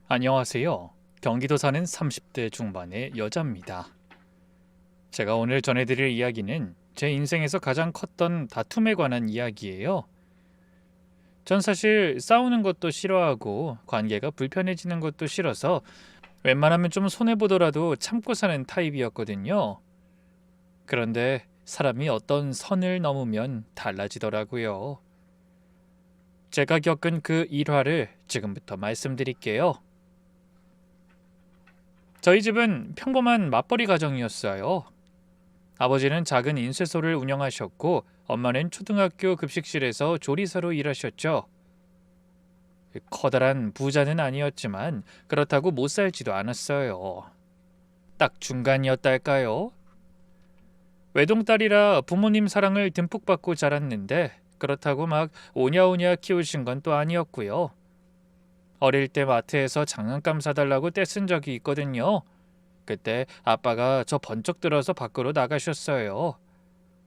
안녕하세요. 경기도 사는 30대 중반의 여자입니다. 제가 오늘 전해드릴 이야기는 제 인생에서 가장 컸던 다툼에 관한 이야기예요. 전 사실 싸우는 것도 싫어하고 관계가 불편해지는 것도 싫어서 웬만하면 좀 손해보더라도 참고 사는 타입이었거든요. 그런데 사람이 어떤 선을 넘으면 달라지더라고요. 제가 겪은 그 일화를 지금부터 말씀드릴게요. 저희 집은 평범한 맞벌이 가정이었어요. 아버지는 작은 인쇄소를 운영하셨고 엄마는 초등학교 급식실에서 조리사로 일하셨죠. 커다란 부자는 아니었지만 그렇다고 못 살지도 않았어요. 딱 중간이었달까요? 외동딸이라 부모님 사랑을 듬뿍 받고 자랐는데 그렇다고 막 오냐오냐 키우신 건 또 아니었고요. 어릴 때 마트에서 장난감 사달라고 떼쓴 적이 있거든요. 그때 아빠가 저 번쩍 들어서 밖으로 나가셨어요.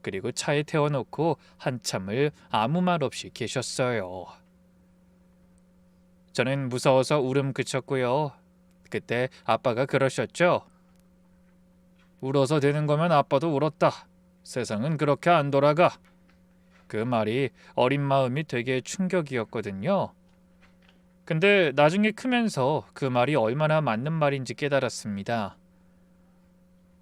그리고 차에 태워놓고 한참을 아무 말 없이 계셨어요. 저는 무서워서 울음 그쳤고요. 그때 아빠가 그러셨죠. 울어서 되는 거면 아빠도 울었다. 세상은 그렇게 안 돌아가. 그 말이 어린 마음이 되게 충격이었거든요. 근데 나중에 크면서 그 말이 얼마나 맞는 말인지 깨달았습니다.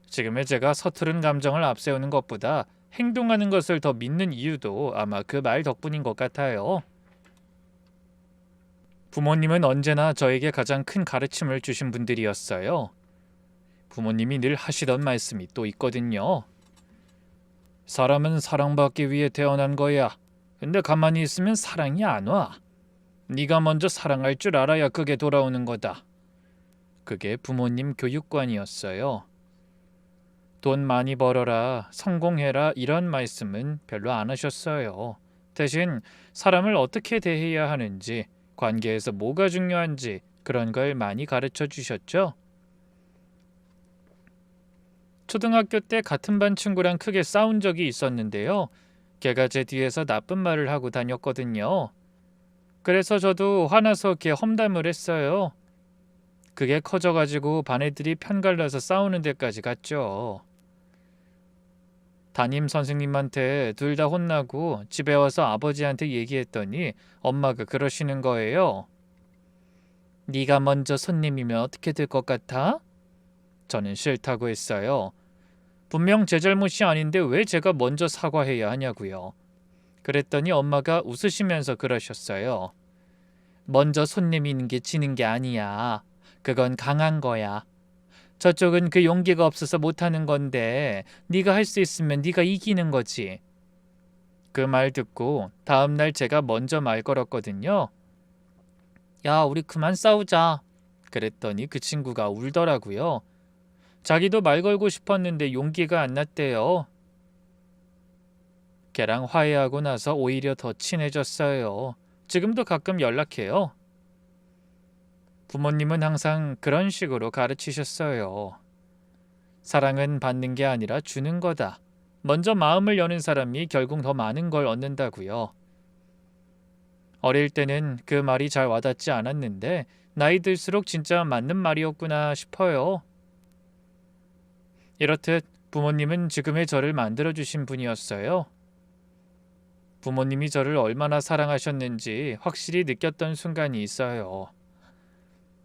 지금의 제가 서투른 감정을 앞세우는 것보다 행동하는 것을 더 믿는 이유도 아마 그 말 덕분인 것 같아요. 부모님은 언제나 저에게 가장 큰 가르침을 주신 분들이었어요. 부모님이 늘 하시던 말씀이 또 있거든요. 사람은 사랑받기 위해 태어난 거야. 근데 가만히 있으면 사랑이 안 와. 네가 먼저 사랑할 줄 알아야 그게 돌아오는 거다. 그게 부모님 교육관이었어요. 돈 많이 벌어라, 성공해라 이런 말씀은 별로 안 하셨어요. 대신 사람을 어떻게 대해야 하는지, 관계에서 뭐가 중요한지 그런 걸 많이 가르쳐 주셨죠. 초등학교 때 같은 반 친구랑 크게 싸운 적이 있었는데요. 걔가 제 뒤에서 나쁜 말을 하고 다녔거든요. 그래서 저도 화나서 걔 험담을 했어요. 그게 커져가지고 반 애들이 편갈라서 싸우는 데까지 갔죠. 담임 선생님한테 둘 다 혼나고 집에 와서 아버지한테 얘기했더니 엄마가 그러시는 거예요. 네가 먼저 손님이면 어떻게 될 것 같아? 저는 싫다고 했어요. 분명 제 잘못이 아닌데 왜 제가 먼저 사과해야 하냐고요. 그랬더니 엄마가 웃으시면서 그러셨어요. 먼저 손님이는 게 지는 게 아니야. 그건 강한 거야. 저쪽은 그 용기가 없어서 못하는 건데 네가 할 수 있으면 네가 이기는 거지. 그 말 듣고 다음 날 제가 먼저 말 걸었거든요. 야, 우리 그만 싸우자. 그랬더니 그 친구가 울더라고요. 자기도 말 걸고 싶었는데 용기가 안 났대요. 걔랑 화해하고 나서 오히려 더 친해졌어요. 지금도 가끔 연락해요. 부모님은 항상 그런 식으로 가르치셨어요. 사랑은 받는 게 아니라 주는 거다. 먼저 마음을 여는 사람이 결국 더 많은 걸 얻는다고요. 어릴 때는 그 말이 잘 와닿지 않았는데 나이 들수록 진짜 맞는 말이었구나 싶어요. 이렇듯 부모님은 지금의 저를 만들어주신 분이었어요. 부모님이 저를 얼마나 사랑하셨는지 확실히 느꼈던 순간이 있어요.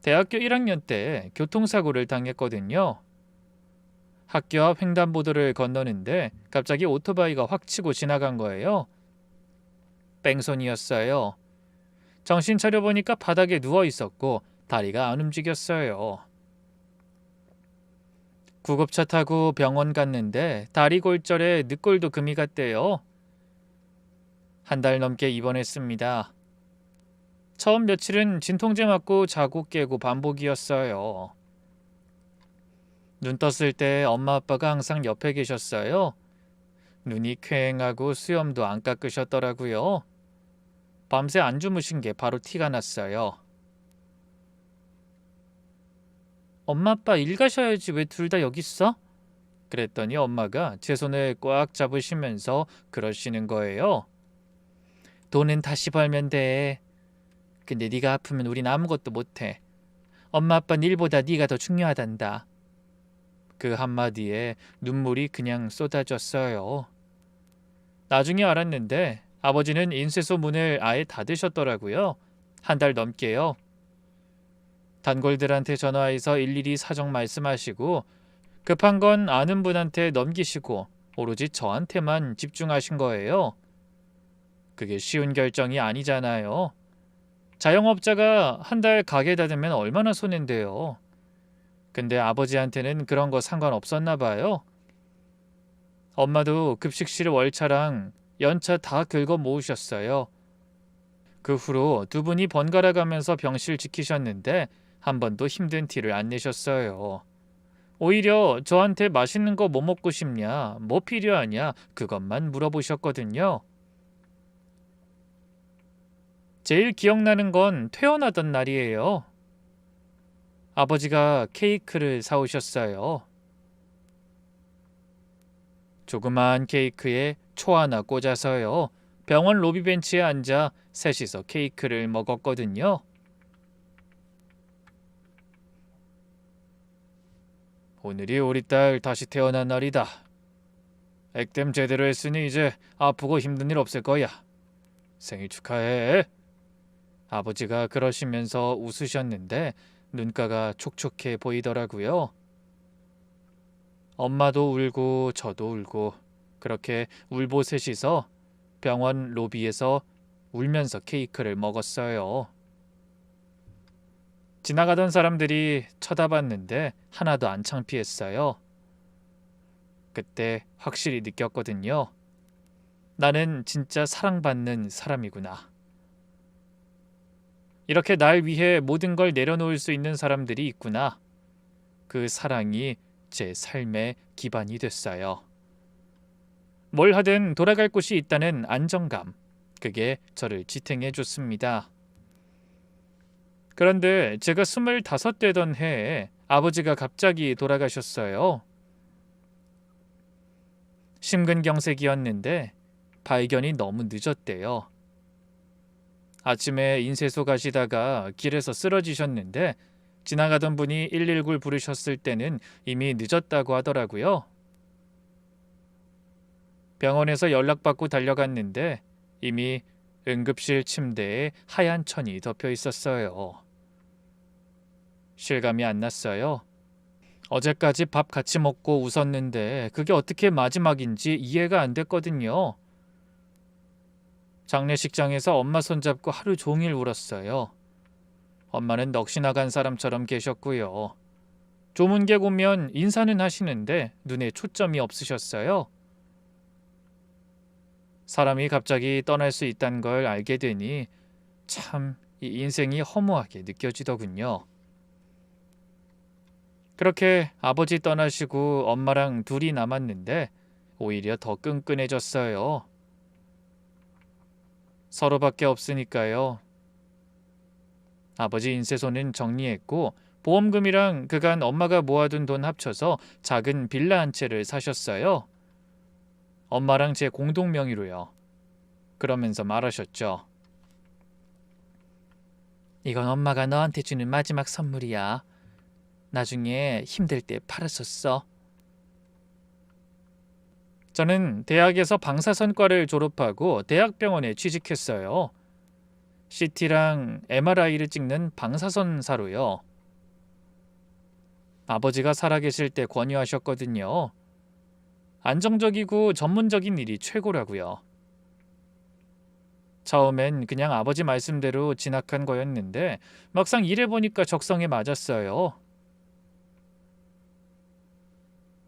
대학교 1학년 때 교통사고를 당했거든요. 학교 앞 횡단보도를 건너는데 갑자기 오토바이가 확 치고 지나간 거예요. 뺑소니였어요. 정신 차려보니까 바닥에 누워 있었고 다리가 안 움직였어요. 구급차 타고 병원 갔는데 다리 골절에 늑골도 금이 갔대요. 한 달 넘게 입원했습니다. 처음 며칠은 진통제 맞고 자고 깨고 반복이었어요. 눈 떴을 때 엄마 아빠가 항상 옆에 계셨어요. 눈이 퀭하고 수염도 안 깎으셨더라고요. 밤새 안 주무신 게 바로 티가 났어요. 엄마 아빠 일 가셔야지 왜 둘 다 여기 있어? 그랬더니 엄마가 제 손을 꽉 잡으시면서 그러시는 거예요. 돈은 다시 벌면 돼. 근데 네가 아프면 우린 아무것도 못해. 엄마 아빠는 일보다 네가 더 중요하단다. 그 한마디에 눈물이 그냥 쏟아졌어요. 나중에 알았는데 아버지는 인쇄소 문을 아예 닫으셨더라고요. 한 달 넘게요. 단골들한테 전화해서 일일이 사정 말씀하시고 급한 건 아는 분한테 넘기시고 오로지 저한테만 집중하신 거예요. 그게 쉬운 결정이 아니잖아요. 자영업자가 한 달 가게 닫으면 얼마나 손해인데요. 근데 아버지한테는 그런 거 상관없었나 봐요. 엄마도 급식실 월차랑 연차 다 긁어 모으셨어요. 그 후로 두 분이 번갈아 가면서 병실 지키셨는데 한 번도 힘든 티를 안 내셨어요. 오히려 저한테 맛있는 거 뭐 먹고 싶냐, 뭐 필요하냐 그것만 물어보셨거든요. 제일 기억나는 건 퇴원하던 날이에요. 아버지가 케이크를 사오셨어요. 조그만 케이크에 초 하나 꽂아서요. 병원 로비 벤치에 앉아 셋이서 케이크를 먹었거든요. 오늘이 우리 딸 다시 태어난 날이다. 액땜 제대로 했으니 이제 아프고 힘든 일 없을 거야. 생일 축하해. 아버지가 그러시면서 웃으셨는데 눈가가 촉촉해 보이더라고요. 엄마도 울고 저도 울고 그렇게 울보 셋이서 병원 로비에서 울면서 케이크를 먹었어요. 지나가던 사람들이 쳐다봤는데 하나도 안 창피했어요. 그때 확실히 느꼈거든요. 나는 진짜 사랑받는 사람이구나. 이렇게 날 위해 모든 걸 내려놓을 수 있는 사람들이 있구나. 그 사랑이 제 삶의 기반이 됐어요. 뭘 하든 돌아갈 곳이 있다는 안정감. 그게 저를 지탱해 줬습니다. 그런데 제가 25 되던 해에 아버지가 갑자기 돌아가셨어요. 심근경색이었는데 발견이 너무 늦었대요. 아침에 인쇄소 가시다가 길에서 쓰러지셨는데 지나가던 분이 119를 부르셨을 때는 이미 늦었다고 하더라고요. 병원에서 연락받고 달려갔는데 이미 응급실 침대에 하얀 천이 덮여 있었어요. 실감이 안 났어요. 어제까지 밥 같이 먹고 웃었는데 그게 어떻게 마지막인지 이해가 안 됐거든요. 장례식장에서 엄마 손잡고 하루 종일 울었어요. 엄마는 넋이 나간 사람처럼 계셨고요. 조문객 오면 인사는 하시는데 눈에 초점이 없으셨어요. 사람이 갑자기 떠날 수 있다는 걸 알게 되니 참 이 인생이 허무하게 느껴지더군요. 그렇게 아버지 떠나시고 엄마랑 둘이 남았는데 오히려 더 끈끈해졌어요. 서로밖에 없으니까요. 아버지 인쇄소는 정리했고 보험금이랑 그간 엄마가 모아둔 돈 합쳐서 작은 빌라 한 채를 사셨어요. 엄마랑 제 공동 명의로요. 그러면서 말하셨죠. 이건 엄마가 너한테 주는 마지막 선물이야. 나중에 힘들 때 팔았었어. 저는 대학에서 방사선과를 졸업하고 대학병원에 취직했어요. CT랑 MRI를 찍는 방사선사로요. 아버지가 살아계실 때 권유하셨거든요. 안정적이고 전문적인 일이 최고라고요. 처음엔 그냥 아버지 말씀대로 진학한 거였는데 막상 일해보니까 적성에 맞았어요.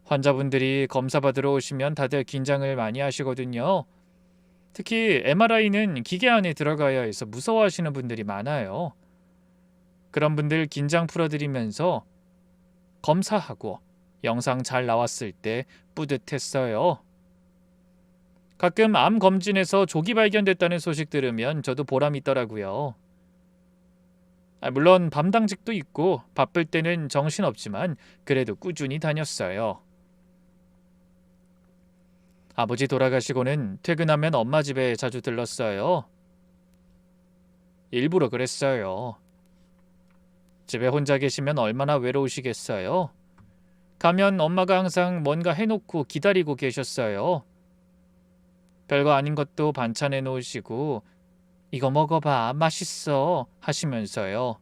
환자분들이 검사 받으러 오시면 다들 긴장을 많이 하시거든요. 특히 MRI는 기계 안에 들어가야 해서 무서워하시는 분들이 많아요. 그런 분들 긴장 풀어드리면서 검사하고 영상 잘 나왔을 때 뿌듯했어요. 가끔 암 검진에서 조기 발견됐다는 소식 들으면 저도 보람 있더라고요. 물론 밤당직도 있고 바쁠 때는 정신없지만 그래도 꾸준히 다녔어요. 아버지 돌아가시고는 퇴근하면 엄마 집에 자주 들렀어요. 일부러 그랬어요. 집에 혼자 계시면 얼마나 외로우시겠어요? 가면 엄마가 항상 뭔가 해놓고 기다리고 계셨어요. 별거 아닌 것도 반찬해 놓으시고 이거 먹어봐, 맛있어 하시면서요.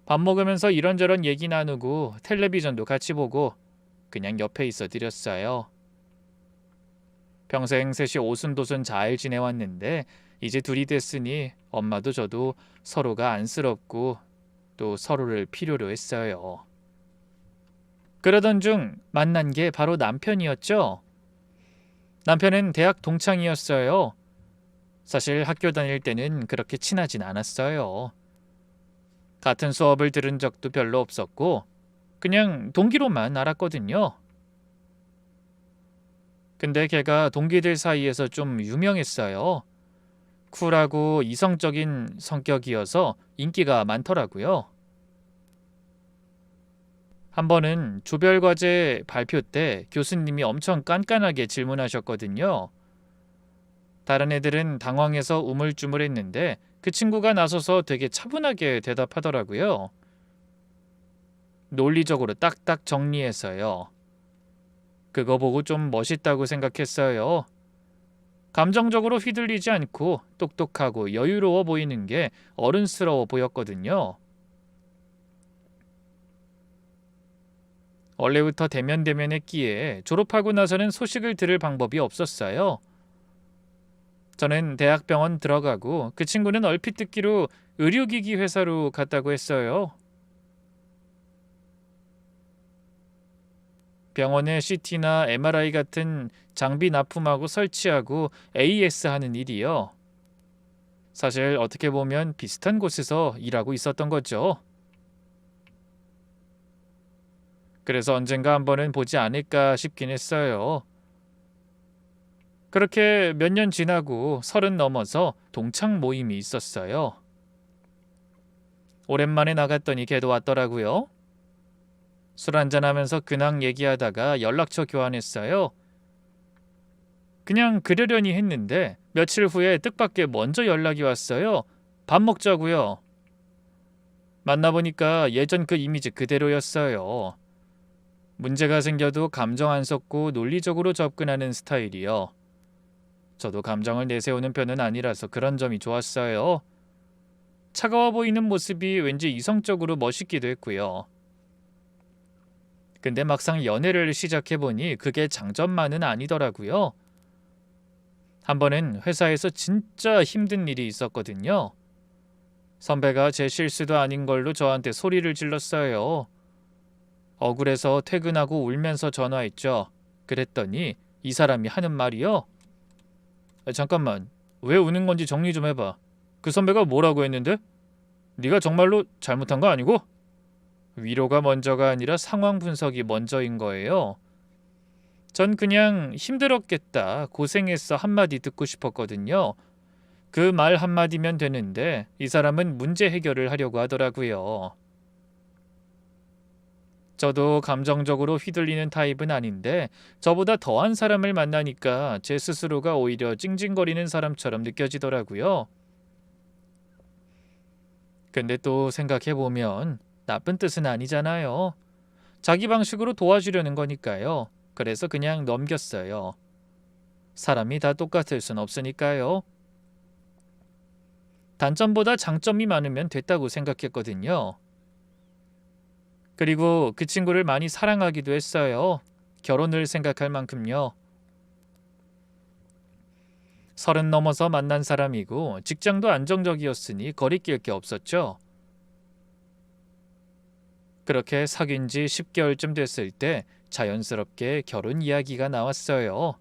밥 먹으면서 이런저런 얘기 나누고 텔레비전도 같이 보고 그냥 옆에 있어 드렸어요. 평생 셋이 오순도순 잘 지내왔는데 이제 둘이 됐으니 엄마도 저도 서로가 안쓰럽고 또 서로를 필요로 했어요. 그러던 중 만난 게 바로 남편이었죠. 남편은 대학 동창이었어요. 사실 학교 다닐 때는 그렇게 친하진 않았어요. 같은 수업을 들은 적도 별로 없었고 그냥 동기로만 알았거든요. 근데 걔가 동기들 사이에서 좀 유명했어요. 쿨하고 이성적인 성격이어서 인기가 많더라고요. 한 번은 조별과제 발표 때 교수님이 엄청 깐깐하게 질문하셨거든요. 다른 애들은 당황해서 우물쭈물했는데 그 친구가 나서서 되게 차분하게 대답하더라고요. 논리적으로 딱딱 정리해서요. 그거 보고 좀 멋있다고 생각했어요. 감정적으로 휘둘리지 않고 똑똑하고 여유로워 보이는 게 어른스러워 보였거든요. 원래부터 대면대면했기에 졸업하고 나서는 소식을 들을 방법이 없었어요. 저는 대학병원 들어가고 그 친구는 얼핏 듣기로 의료기기 회사로 갔다고 했어요. 병원에 CT나 MRI 같은 장비 납품하고 설치하고 AS 하는 일이요. 사실 어떻게 보면 비슷한 곳에서 일하고 있었던 거죠. 그래서 언젠가 한 번은 보지 않을까 싶긴 했어요. 그렇게 몇 년 지나고 30 넘어서 동창 모임이 있었어요. 오랜만에 나갔더니 걔도 왔더라고요. 술 한잔하면서 근황 얘기하다가 연락처 교환했어요. 그냥 그러려니 했는데 며칠 후에 뜻밖의 먼저 연락이 왔어요. 밥 먹자고요. 만나보니까 예전 그 이미지 그대로였어요. 문제가 생겨도 감정 안 섞고 논리적으로 접근하는 스타일이요. 저도 감정을 내세우는 편은 아니라서 그런 점이 좋았어요. 차가워 보이는 모습이 왠지 이성적으로 멋있기도 했고요. 근데 막상 연애를 시작해보니 그게 장점만은 아니더라고요. 한 번은 회사에서 진짜 힘든 일이 있었거든요. 선배가 제 실수도 아닌 걸로 저한테 소리를 질렀어요. 억울해서 퇴근하고 울면서 전화했죠. 그랬더니 이 사람이 하는 말이요. 잠깐만, 왜 우는 건지 정리 좀 해봐. 그 선배가 뭐라고 했는데? 네가 정말로 잘못한 거 아니고? 위로가 먼저가 아니라 상황 분석이 먼저인 거예요. 전 그냥 힘들었겠다, 고생했어 한마디 듣고 싶었거든요. 그 말 한마디면 되는데 이 사람은 문제 해결을 하려고 하더라고요. 저도 감정적으로 휘둘리는 타입은 아닌데 저보다 더한 사람을 만나니까 제 스스로가 오히려 찡찡거리는 사람처럼 느껴지더라고요. 근데 또 생각해보면 나쁜 뜻은 아니잖아요. 자기 방식으로 도와주려는 거니까요. 그래서 그냥 넘겼어요. 사람이 다 똑같을 순 없으니까요. 단점보다 장점이 많으면 됐다고 생각했거든요. 그리고 그 친구를 많이 사랑하기도 했어요. 결혼을 생각할 만큼요. 30 넘어서 만난 사람이고 직장도 안정적이었으니 거리낄 게 없었죠. 그렇게 사귄 지 10개월쯤 됐을 때 자연스럽게 결혼 이야기가 나왔어요.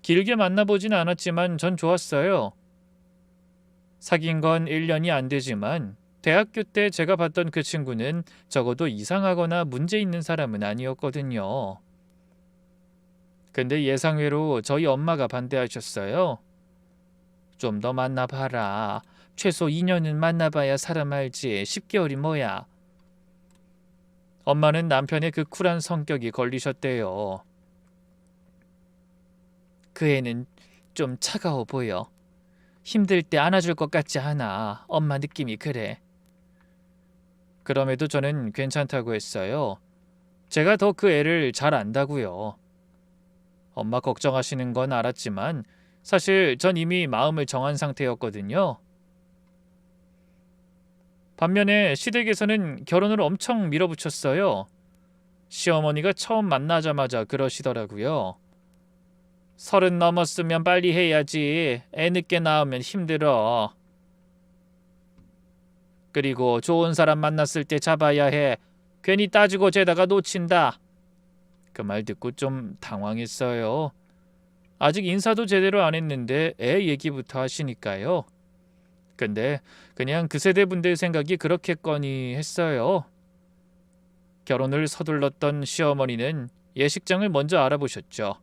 길게 만나보진 않았지만 전 좋았어요. 사귄 건 1년이 안 되지만 대학교 때 제가 봤던 그 친구는 적어도 이상하거나 문제 있는 사람은 아니었거든요. 근데 예상외로 저희 엄마가 반대하셨어요. 좀 더 만나봐라. 최소 2년은 만나봐야 사람 알지. 10개월이 뭐야. 엄마는 남편의 그 쿨한 성격이 걸리셨대요. 그 애는 좀 차가워 보여. 힘들 때 안아줄 것 같지 않아. 엄마 느낌이 그래. 그럼에도 저는 괜찮다고 했어요. 제가 더 그 애를 잘 안다고요. 엄마 걱정하시는 건 알았지만 사실 전 이미 마음을 정한 상태였거든요. 반면에 시댁에서는 결혼을 엄청 밀어붙였어요. 시어머니가 처음 만나자마자 그러시더라고요. 30 넘었으면 빨리 해야지. 애 늦게 낳으면 힘들어. 그리고 좋은 사람 만났을 때 잡아야 해. 괜히 따지고 재다가 놓친다. 그 말 듣고 좀 당황했어요. 아직 인사도 제대로 안 했는데 애 얘기부터 하시니까요. 근데 그냥 그 세대 분들 생각이 그렇겠거니 했어요. 결혼을 서둘렀던 시어머니는 예식장을 먼저 알아보셨죠.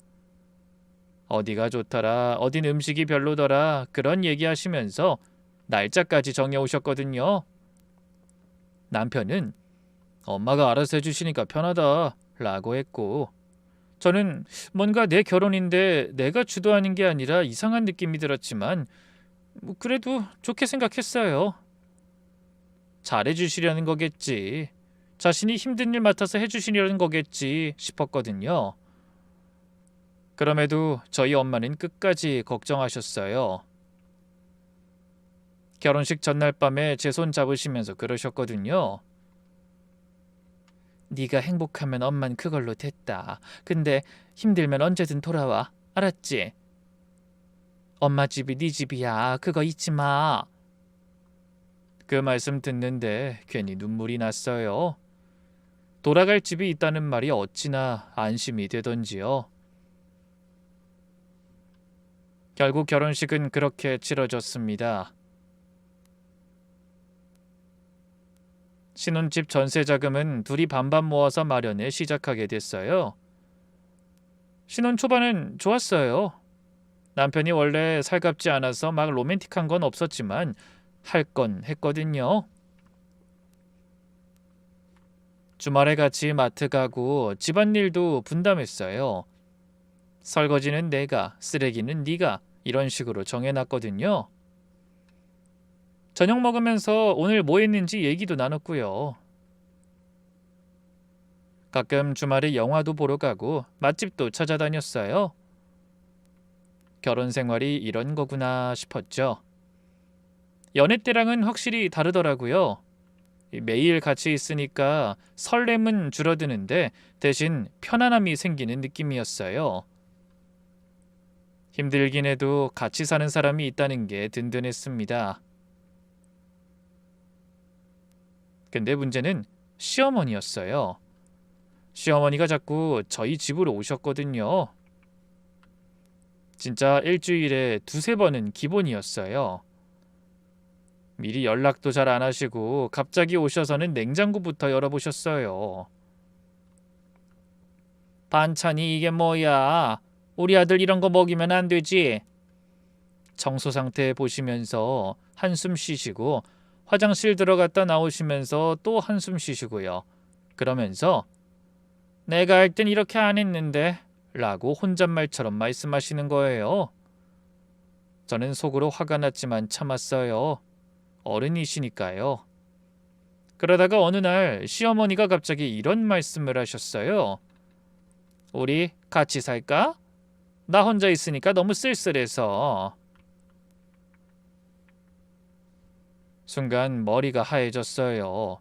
어디가 좋더라, 어딘 음식이 별로더라 그런 얘기하시면서 날짜까지 정해오셨거든요. 남편은 엄마가 알아서 해주시니까 편하다 라고 했고, 저는 뭔가 내 결혼인데 내가 주도하는 게 아니라 이상한 느낌이 들었지만 그래도 좋게 생각했어요. 잘해주시려는 거겠지. 자신이 힘든 일 맡아서 해주시려는 거겠지 싶었거든요. 그럼에도 저희 엄마는 끝까지 걱정하셨어요. 결혼식 전날 밤에 제 손 잡으시면서 그러셨거든요. 네가 행복하면 엄만 그걸로 됐다. 근데 힘들면 언제든 돌아와. 알았지? 엄마 집이 네 집이야. 그거 잊지 마. 그 말씀 듣는데 괜히 눈물이 났어요. 돌아갈 집이 있다는 말이 어찌나 안심이 되던지요. 결국 결혼식은 그렇게 치러졌습니다. 신혼집 전세 자금은 둘이 반반 모아서 마련을 시작하게 됐어요. 신혼 초반은 좋았어요. 남편이 원래 살갑지 않아서 막 로맨틱한 건 없었지만 할 건 했거든요. 주말에 같이 마트 가고 집안일도 분담했어요. 설거지는 내가, 쓰레기는 네가 이런 식으로 정해놨거든요. 저녁 먹으면서 오늘 뭐 했는지 얘기도 나눴고요. 가끔 주말에 영화도 보러 가고 맛집도 찾아다녔어요. 결혼 생활이 이런 거구나 싶었죠. 연애 때랑은 확실히 다르더라고요. 매일 같이 있으니까 설렘은 줄어드는데 대신 편안함이 생기는 느낌이었어요. 힘들긴 해도 같이 사는 사람이 있다는 게 든든했습니다. 근데 문제는 시어머니였어요. 시어머니가 자꾸 저희 집으로 오셨거든요. 진짜 일주일에 두세 번은 기본이었어요. 미리 연락도 잘 안 하시고 갑자기 오셔서는 냉장고부터 열어보셨어요. 반찬이 이게 뭐야? 우리 아들 이런 거 먹이면 안 되지. 청소 상태 보시면서 한숨 쉬시고 화장실 들어갔다 나오시면서 또 한숨 쉬시고요. 그러면서 내가 할 땐 이렇게 안 했는데 라고 혼잣말처럼 말씀하시는 거예요. 저는 속으로 화가 났지만 참았어요. 어른이시니까요. 그러다가 어느 날 시어머니가 갑자기 이런 말씀을 하셨어요. 우리 같이 살까? 나 혼자 있으니까 너무 쓸쓸해서. 순간 머리가 하얘졌어요.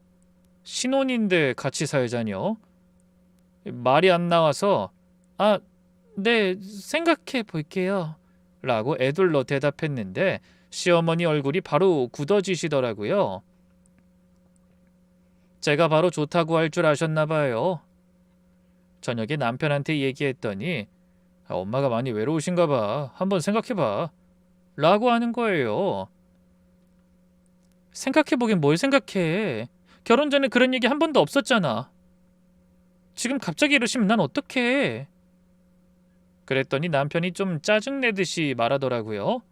신혼인데 같이 살자뇨? 말이 안 나와서 아, 네, 생각해 볼게요. 라고 애둘러 대답했는데 시어머니 얼굴이 바로 굳어지시더라고요. 제가 바로 좋다고 할 줄 아셨나 봐요. 저녁에 남편한테 얘기했더니 엄마가 많이 외로우신가 봐. 한번 생각해 봐. 라고 하는 거예요. 생각해보긴 뭘 생각해. 결혼 전에 그런 얘기 한 번도 없었잖아. 지금 갑자기 이러시면 난 어떡해. 그랬더니 남편이 좀 짜증내듯이 말하더라고요.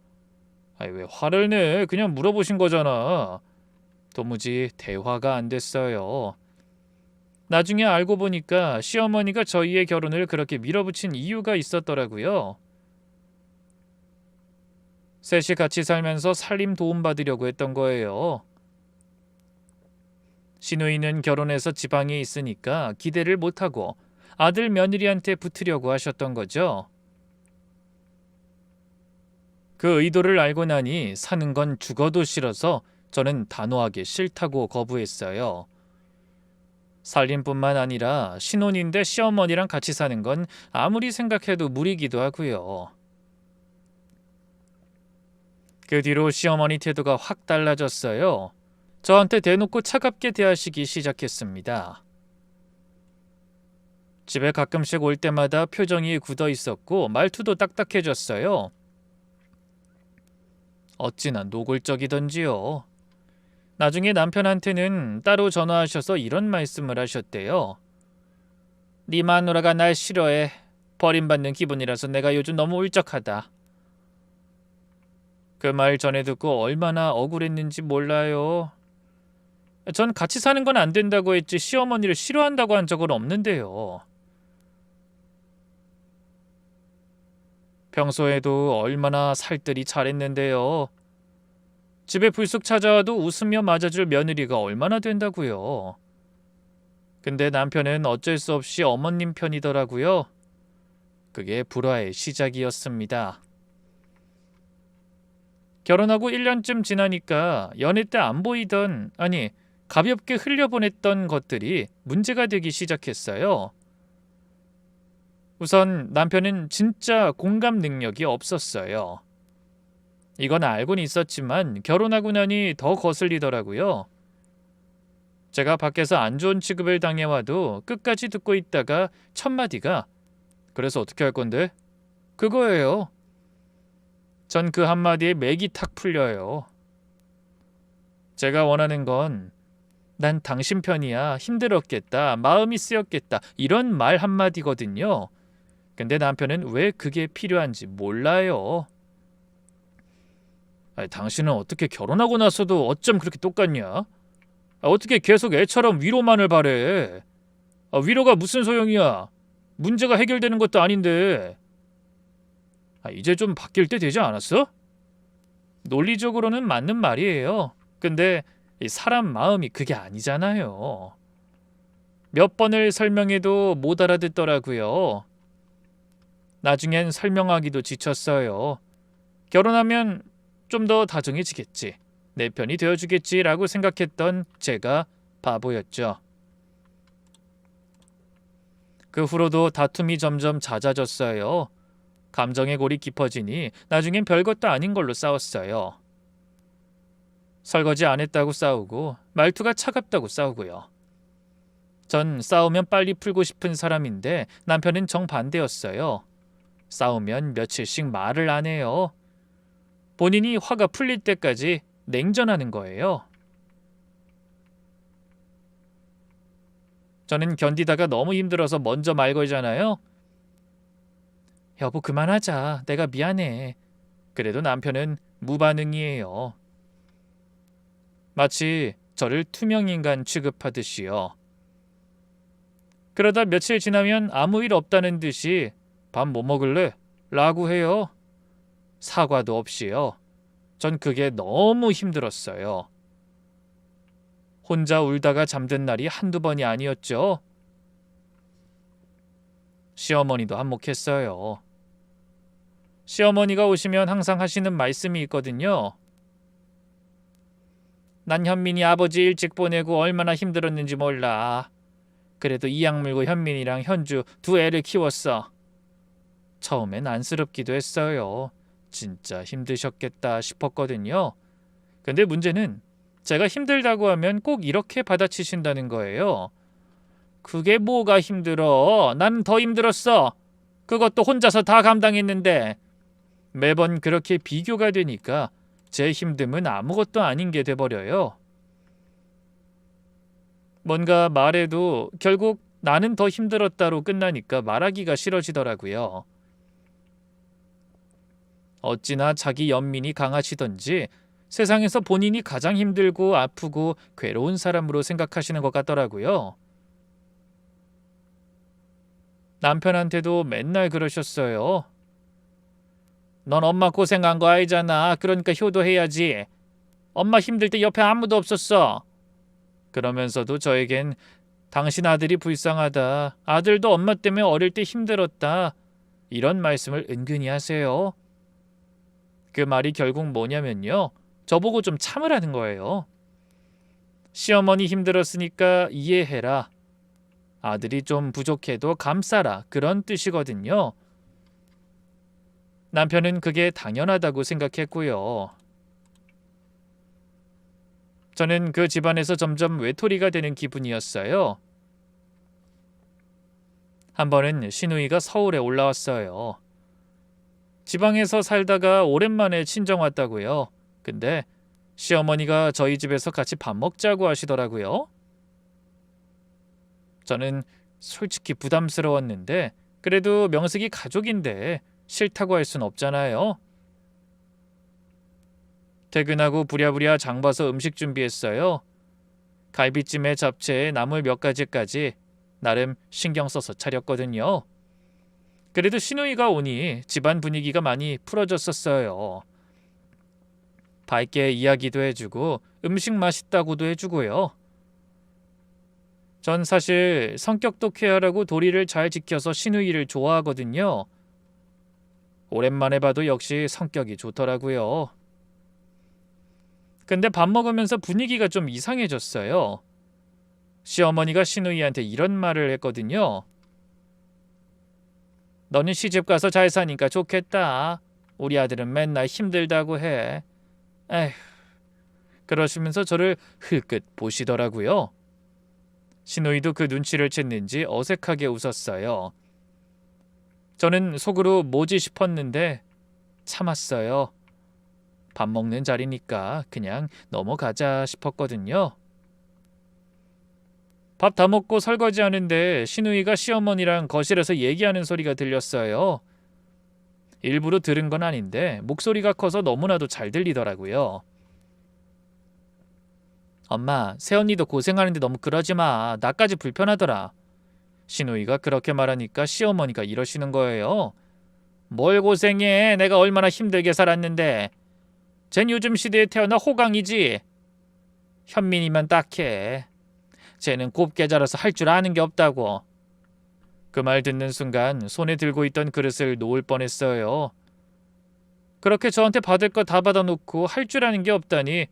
아니 왜 화를 내? 그냥 물어보신 거잖아. 도무지 대화가 안 됐어요. 나중에 알고 보니까 시어머니가 저희의 결혼을 그렇게 밀어붙인 이유가 있었더라고요. 셋이 같이 살면서 살림 도움받으려고 했던 거예요. 시누이는 결혼해서 지방에 있으니까 기대를 못하고 아들 며느리한테 붙으려고 하셨던 거죠. 그 의도를 알고 나니 사는 건 죽어도 싫어서 저는 단호하게 싫다고 거부했어요. 살림뿐만 아니라 신혼인데 시어머니랑 같이 사는 건 아무리 생각해도 무리기도 하고요. 그 뒤로 시어머니 태도가 확 달라졌어요. 저한테 대놓고 차갑게 대하시기 시작했습니다. 집에 가끔씩 올 때마다 표정이 굳어 있었고 말투도 딱딱해졌어요. 어찌나 노골적이던지요. 나중에 남편한테는 따로 전화하셔서 이런 말씀을 하셨대요. 네 마누라가 날 싫어해. 버림받는 기분이라서 내가 요즘 너무 울적하다. 그 말 전에 듣고 얼마나 억울했는지 몰라요. 전 같이 사는 건 안 된다고 했지 시어머니를 싫어한다고 한 적은 없는데요. 평소에도 얼마나 살뜰히 잘했는데요. 집에 불쑥 찾아와도 웃으며 맞아줄 며느리가 얼마나 된다고요. 근데 남편은 어쩔 수 없이 어머님 편이더라고요. 그게 불화의 시작이었습니다. 결혼하고 1년쯤 지나니까 연애 때 안 보이던, 아니 가볍게 흘려보냈던 것들이 문제가 되기 시작했어요. 우선 남편은 진짜 공감 능력이 없었어요. 이건 알고는 있었지만 결혼하고 나니 더 거슬리더라고요. 제가 밖에서 안 좋은 취급을 당해와도 끝까지 듣고 있다가 첫 마디가 그래서 어떻게 할 건데? 그거예요. 전 그 한마디에 맥이 탁 풀려요. 제가 원하는 건 난 당신 편이야. 힘들었겠다. 마음이 쓰였겠다. 이런 말 한마디거든요. 근데 남편은 왜 그게 필요한지 몰라요. 아니, 당신은 어떻게 결혼하고 나서도 어쩜 그렇게 똑같냐? 어떻게 계속 애처럼 위로만을 바래? 위로가 무슨 소용이야? 문제가 해결되는 것도 아닌데. 이제 좀 바뀔 때 되지 않았어? 논리적으로는 맞는 말이에요. 근데 이 사람 마음이 그게 아니잖아요. 몇 번을 설명해도 못 알아듣더라고요. 나중엔 설명하기도 지쳤어요. 결혼하면 좀 더 다정해지겠지. 내 편이 되어주겠지라고 생각했던 제가 바보였죠. 그 후로도 다툼이 점점 잦아졌어요. 감정의 골이 깊어지니 나중엔 별것도 아닌 걸로 싸웠어요. 설거지 안 했다고 싸우고 말투가 차갑다고 싸우고요. 전 싸우면 빨리 풀고 싶은 사람인데 남편은 정반대였어요. 싸우면 며칠씩 말을 안 해요. 본인이 화가 풀릴 때까지 냉전하는 거예요. 저는 견디다가 너무 힘들어서 먼저 말 걸잖아요. 여보 그만하자. 내가 미안해. 그래도 남편은 무반응이에요. 마치 저를 투명인간 취급하듯이요. 그러다 며칠 지나면 아무 일 없다는 듯이 밥 뭐 먹을래? 라고 해요. 사과도 없이요. 전 그게 너무 힘들었어요. 혼자 울다가 잠든 날이 한두 번이 아니었죠. 시어머니도 한몫했어요. 시어머니가 오시면 항상 하시는 말씀이 있거든요. 난 현민이 아버지 일찍 보내고 얼마나 힘들었는지 몰라. 그래도 이악 물고 현민이랑 현주 두 애를 키웠어. 처음엔 안쓰럽기도 했어요. 진짜 힘드셨겠다 싶었거든요. 근데 문제는 제가 힘들다고 하면 꼭 이렇게 받아치신다는 거예요. 그게 뭐가 힘들어? 난 더 힘들었어. 그것도 혼자서 다 감당했는데. 매번 그렇게 비교가 되니까 제 힘듦은 아무것도 아닌 게 돼버려요. 뭔가 말해도 결국 나는 더 힘들었다로 끝나니까 말하기가 싫어지더라고요. 어찌나 자기 연민이 강하시던지 세상에서 본인이 가장 힘들고 아프고 괴로운 사람으로 생각하시는 것 같더라고요. 남편한테도 맨날 그러셨어요. 넌 엄마 고생한 거 알잖아. 그러니까 효도해야지. 엄마 힘들 때 옆에 아무도 없었어. 그러면서도 저에겐 당신 아들이 불쌍하다. 아들도 엄마 때문에 어릴 때 힘들었다. 이런 말씀을 은근히 하세요. 그 말이 결국 뭐냐면요. 저보고 좀 참으라는 거예요. 시어머니 힘들었으니까 이해해라. 아들이 좀 부족해도 감싸라. 그런 뜻이거든요. 남편은 그게 당연하다고 생각했고요. 저는 그 집안에서 점점 외톨이가 되는 기분이었어요. 한 번은 시누이가 서울에 올라왔어요. 지방에서 살다가 오랜만에 친정 왔다고요. 근데 시어머니가 저희 집에서 같이 밥 먹자고 하시더라고요. 저는 솔직히 부담스러웠는데 그래도 명색이 가족인데 싫다고 할 순 없잖아요. 퇴근하고 부랴부랴 장 봐서 음식 준비했어요. 갈비찜에 잡채에 나물 몇 가지까지 나름 신경 써서 차렸거든요. 그래도 시누이가 오니 집안 분위기가 많이 풀어졌었어요. 밝게 이야기도 해주고 음식 맛있다고도 해주고요. 전 사실 성격도 쾌활하고 도리를 잘 지켜서 시누이를 좋아하거든요. 오랜만에 봐도 역시 성격이 좋더라고요. 근데 밥 먹으면서 분위기가 좀 이상해졌어요. 시어머니가 시누이한테 이런 말을 했거든요. 너는 시집 가서 잘 사니까 좋겠다. 우리 아들은 맨날 힘들다고 해. 에휴. 그러시면서 저를 흘끗 보시더라고요. 시누이도 그 눈치를 챘는지 어색하게 웃었어요. 저는 속으로 뭐지 싶었는데 참았어요. 밥 먹는 자리니까 그냥 넘어가자 싶었거든요. 밥 다 먹고 설거지하는데 시누이가 시어머니랑 거실에서 얘기하는 소리가 들렸어요. 일부러 들은 건 아닌데 목소리가 커서 너무나도 잘 들리더라고요. 엄마, 새언니도 고생하는데 너무 그러지 마. 나까지 불편하더라. 시누이가 그렇게 말하니까 시어머니가 이러시는 거예요. 뭘 고생해. 내가 얼마나 힘들게 살았는데. 쟨 요즘 시대에 태어나 호강이지. 현민이면 딱해. 쟤는 곱게 자라서 할 줄 아는 게 없다고. 그 말 듣는 순간 손에 들고 있던 그릇을 놓을 뻔했어요. 그렇게 저한테 받을 거 다 받아놓고 할 줄 아는 게 없다니.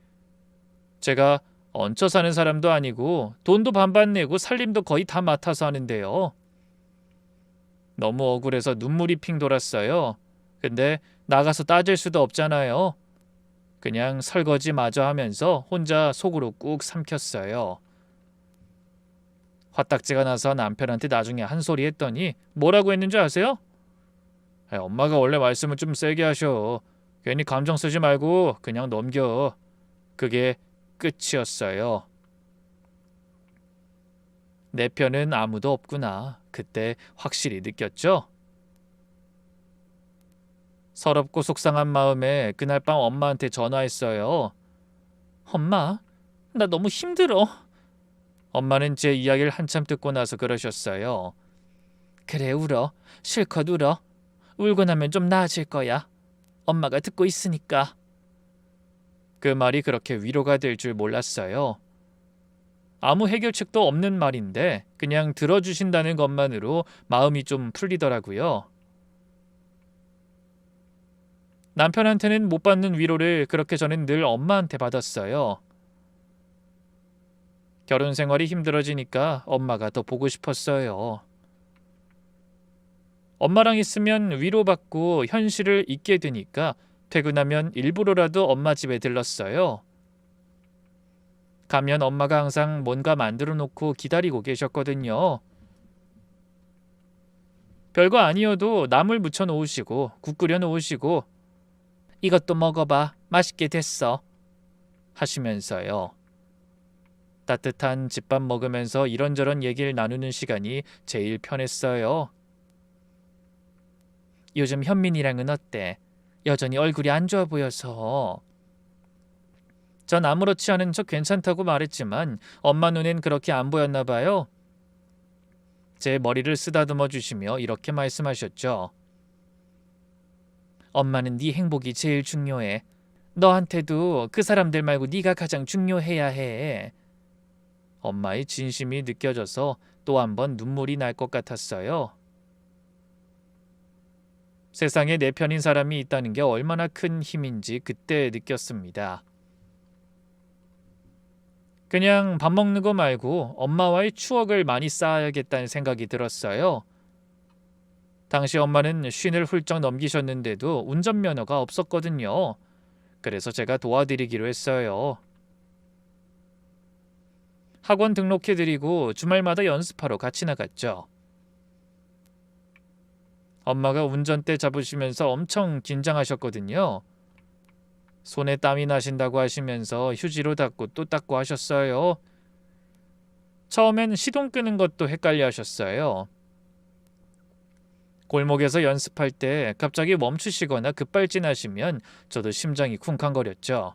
제가 얹혀 사는 사람도 아니고 돈도 반반 내고 살림도 거의 다 맡아서 하는데요. 너무 억울해서 눈물이 핑 돌았어요. 근데 나가서 따질 수도 없잖아요. 그냥 설거지 마저 하면서 혼자 속으로 꾹 삼켰어요. 화딱지가 나서 남편한테 나중에 한 소리 했더니 뭐라고 했는지 아세요? 엄마가 원래 말씀을 좀 세게 하셔. 괜히 감정 쓰지 말고 그냥 넘겨. 그게 끝이었어요. 내 편은 아무도 없구나. 그때 확실히 느꼈죠? 서럽고 속상한 마음에 그날 밤 엄마한테 전화했어요. 엄마, 나 너무 힘들어. 엄마는 제 이야기를 한참 듣고 나서 그러셨어요. 그래, 울어. 실컷 울어. 울고 나면 좀 나아질 거야. 엄마가 듣고 있으니까. 그 말이 그렇게 위로가 될 줄 몰랐어요. 아무 해결책도 없는 말인데 그냥 들어주신다는 것만으로 마음이 좀 풀리더라고요. 남편한테는 못 받는 위로를 그렇게 저는 늘 엄마한테 받았어요. 결혼 생활이 힘들어지니까 엄마가 더 보고 싶었어요. 엄마랑 있으면 위로받고 현실을 잊게 되니까 퇴근하면 일부러라도 엄마 집에 들렀어요. 가면 엄마가 항상 뭔가 만들어 놓고 기다리고 계셨거든요. 별거 아니어도 나물 무쳐 놓으시고 국 끓여 놓으시고 이것도 먹어봐. 맛있게 됐어. 하시면서요. 따뜻한 집밥 먹으면서 이런저런 얘기를 나누는 시간이 제일 편했어요. 요즘 현민이랑은 어때? 여전히 얼굴이 안 좋아 보여서. 전 아무렇지 않은 척 괜찮다고 말했지만 엄마 눈엔 그렇게 안 보였나 봐요. 제 머리를 쓰다듬어 주시며 이렇게 말씀하셨죠. 엄마는 네 행복이 제일 중요해. 너한테도 그 사람들 말고 네가 가장 중요해야 해. 엄마의 진심이 느껴져서 또 한 번 눈물이 날 것 같았어요. 세상에 내 편인 사람이 있다는 게 얼마나 큰 힘인지 그때 느꼈습니다. 그냥 밥 먹는 거 말고 엄마와의 추억을 많이 쌓아야겠다는 생각이 들었어요. 당시 엄마는 쉰을 훌쩍 넘기셨는데도 운전면허가 없었거든요. 그래서 제가 도와드리기로 했어요. 학원 등록해드리고 주말마다 연습하러 같이 나갔죠. 엄마가 운전대 잡으시면서 엄청 긴장하셨거든요. 손에 땀이 나신다고 하시면서 휴지로 닦고 또 닦고 하셨어요. 처음엔 시동 끄는 것도 헷갈려 하셨어요. 골목에서 연습할 때 갑자기 멈추시거나 급발진하시면 저도 심장이 쿵쾅거렸죠.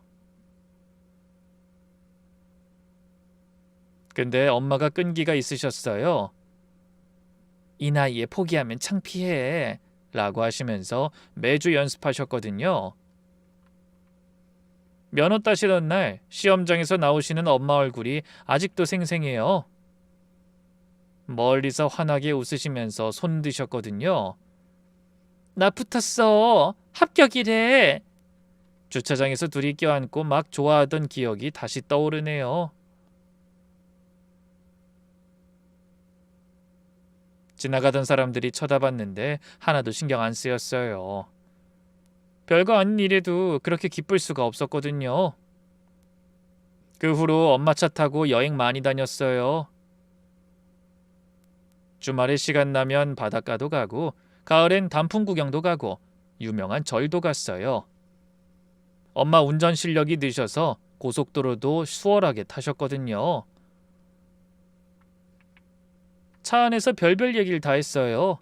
근데 엄마가 끈기가 있으셨어요. 이 나이에 포기하면 창피해 라고 하시면서 매주 연습하셨거든요. 면허 따시던 날 시험장에서 나오시는 엄마 얼굴이 아직도 생생해요. 멀리서 환하게 웃으시면서 손 드셨거든요. 나 붙었어. 합격이래. 주차장에서 둘이 껴안고 막 좋아하던 기억이 다시 떠오르네요. 지나가던 사람들이 쳐다봤는데 하나도 신경 안 쓰였어요. 별거 아닌 일에도 그렇게 기쁠 수가 없었거든요. 그 후로 엄마 차 타고 여행 많이 다녔어요. 주말에 시간 나면 바닷가도 가고 가을엔 단풍 구경도 가고 유명한 절도 갔어요. 엄마 운전 실력이 느셔서 고속도로도 수월하게 타셨거든요. 차 안에서 별별 얘기를 다 했어요.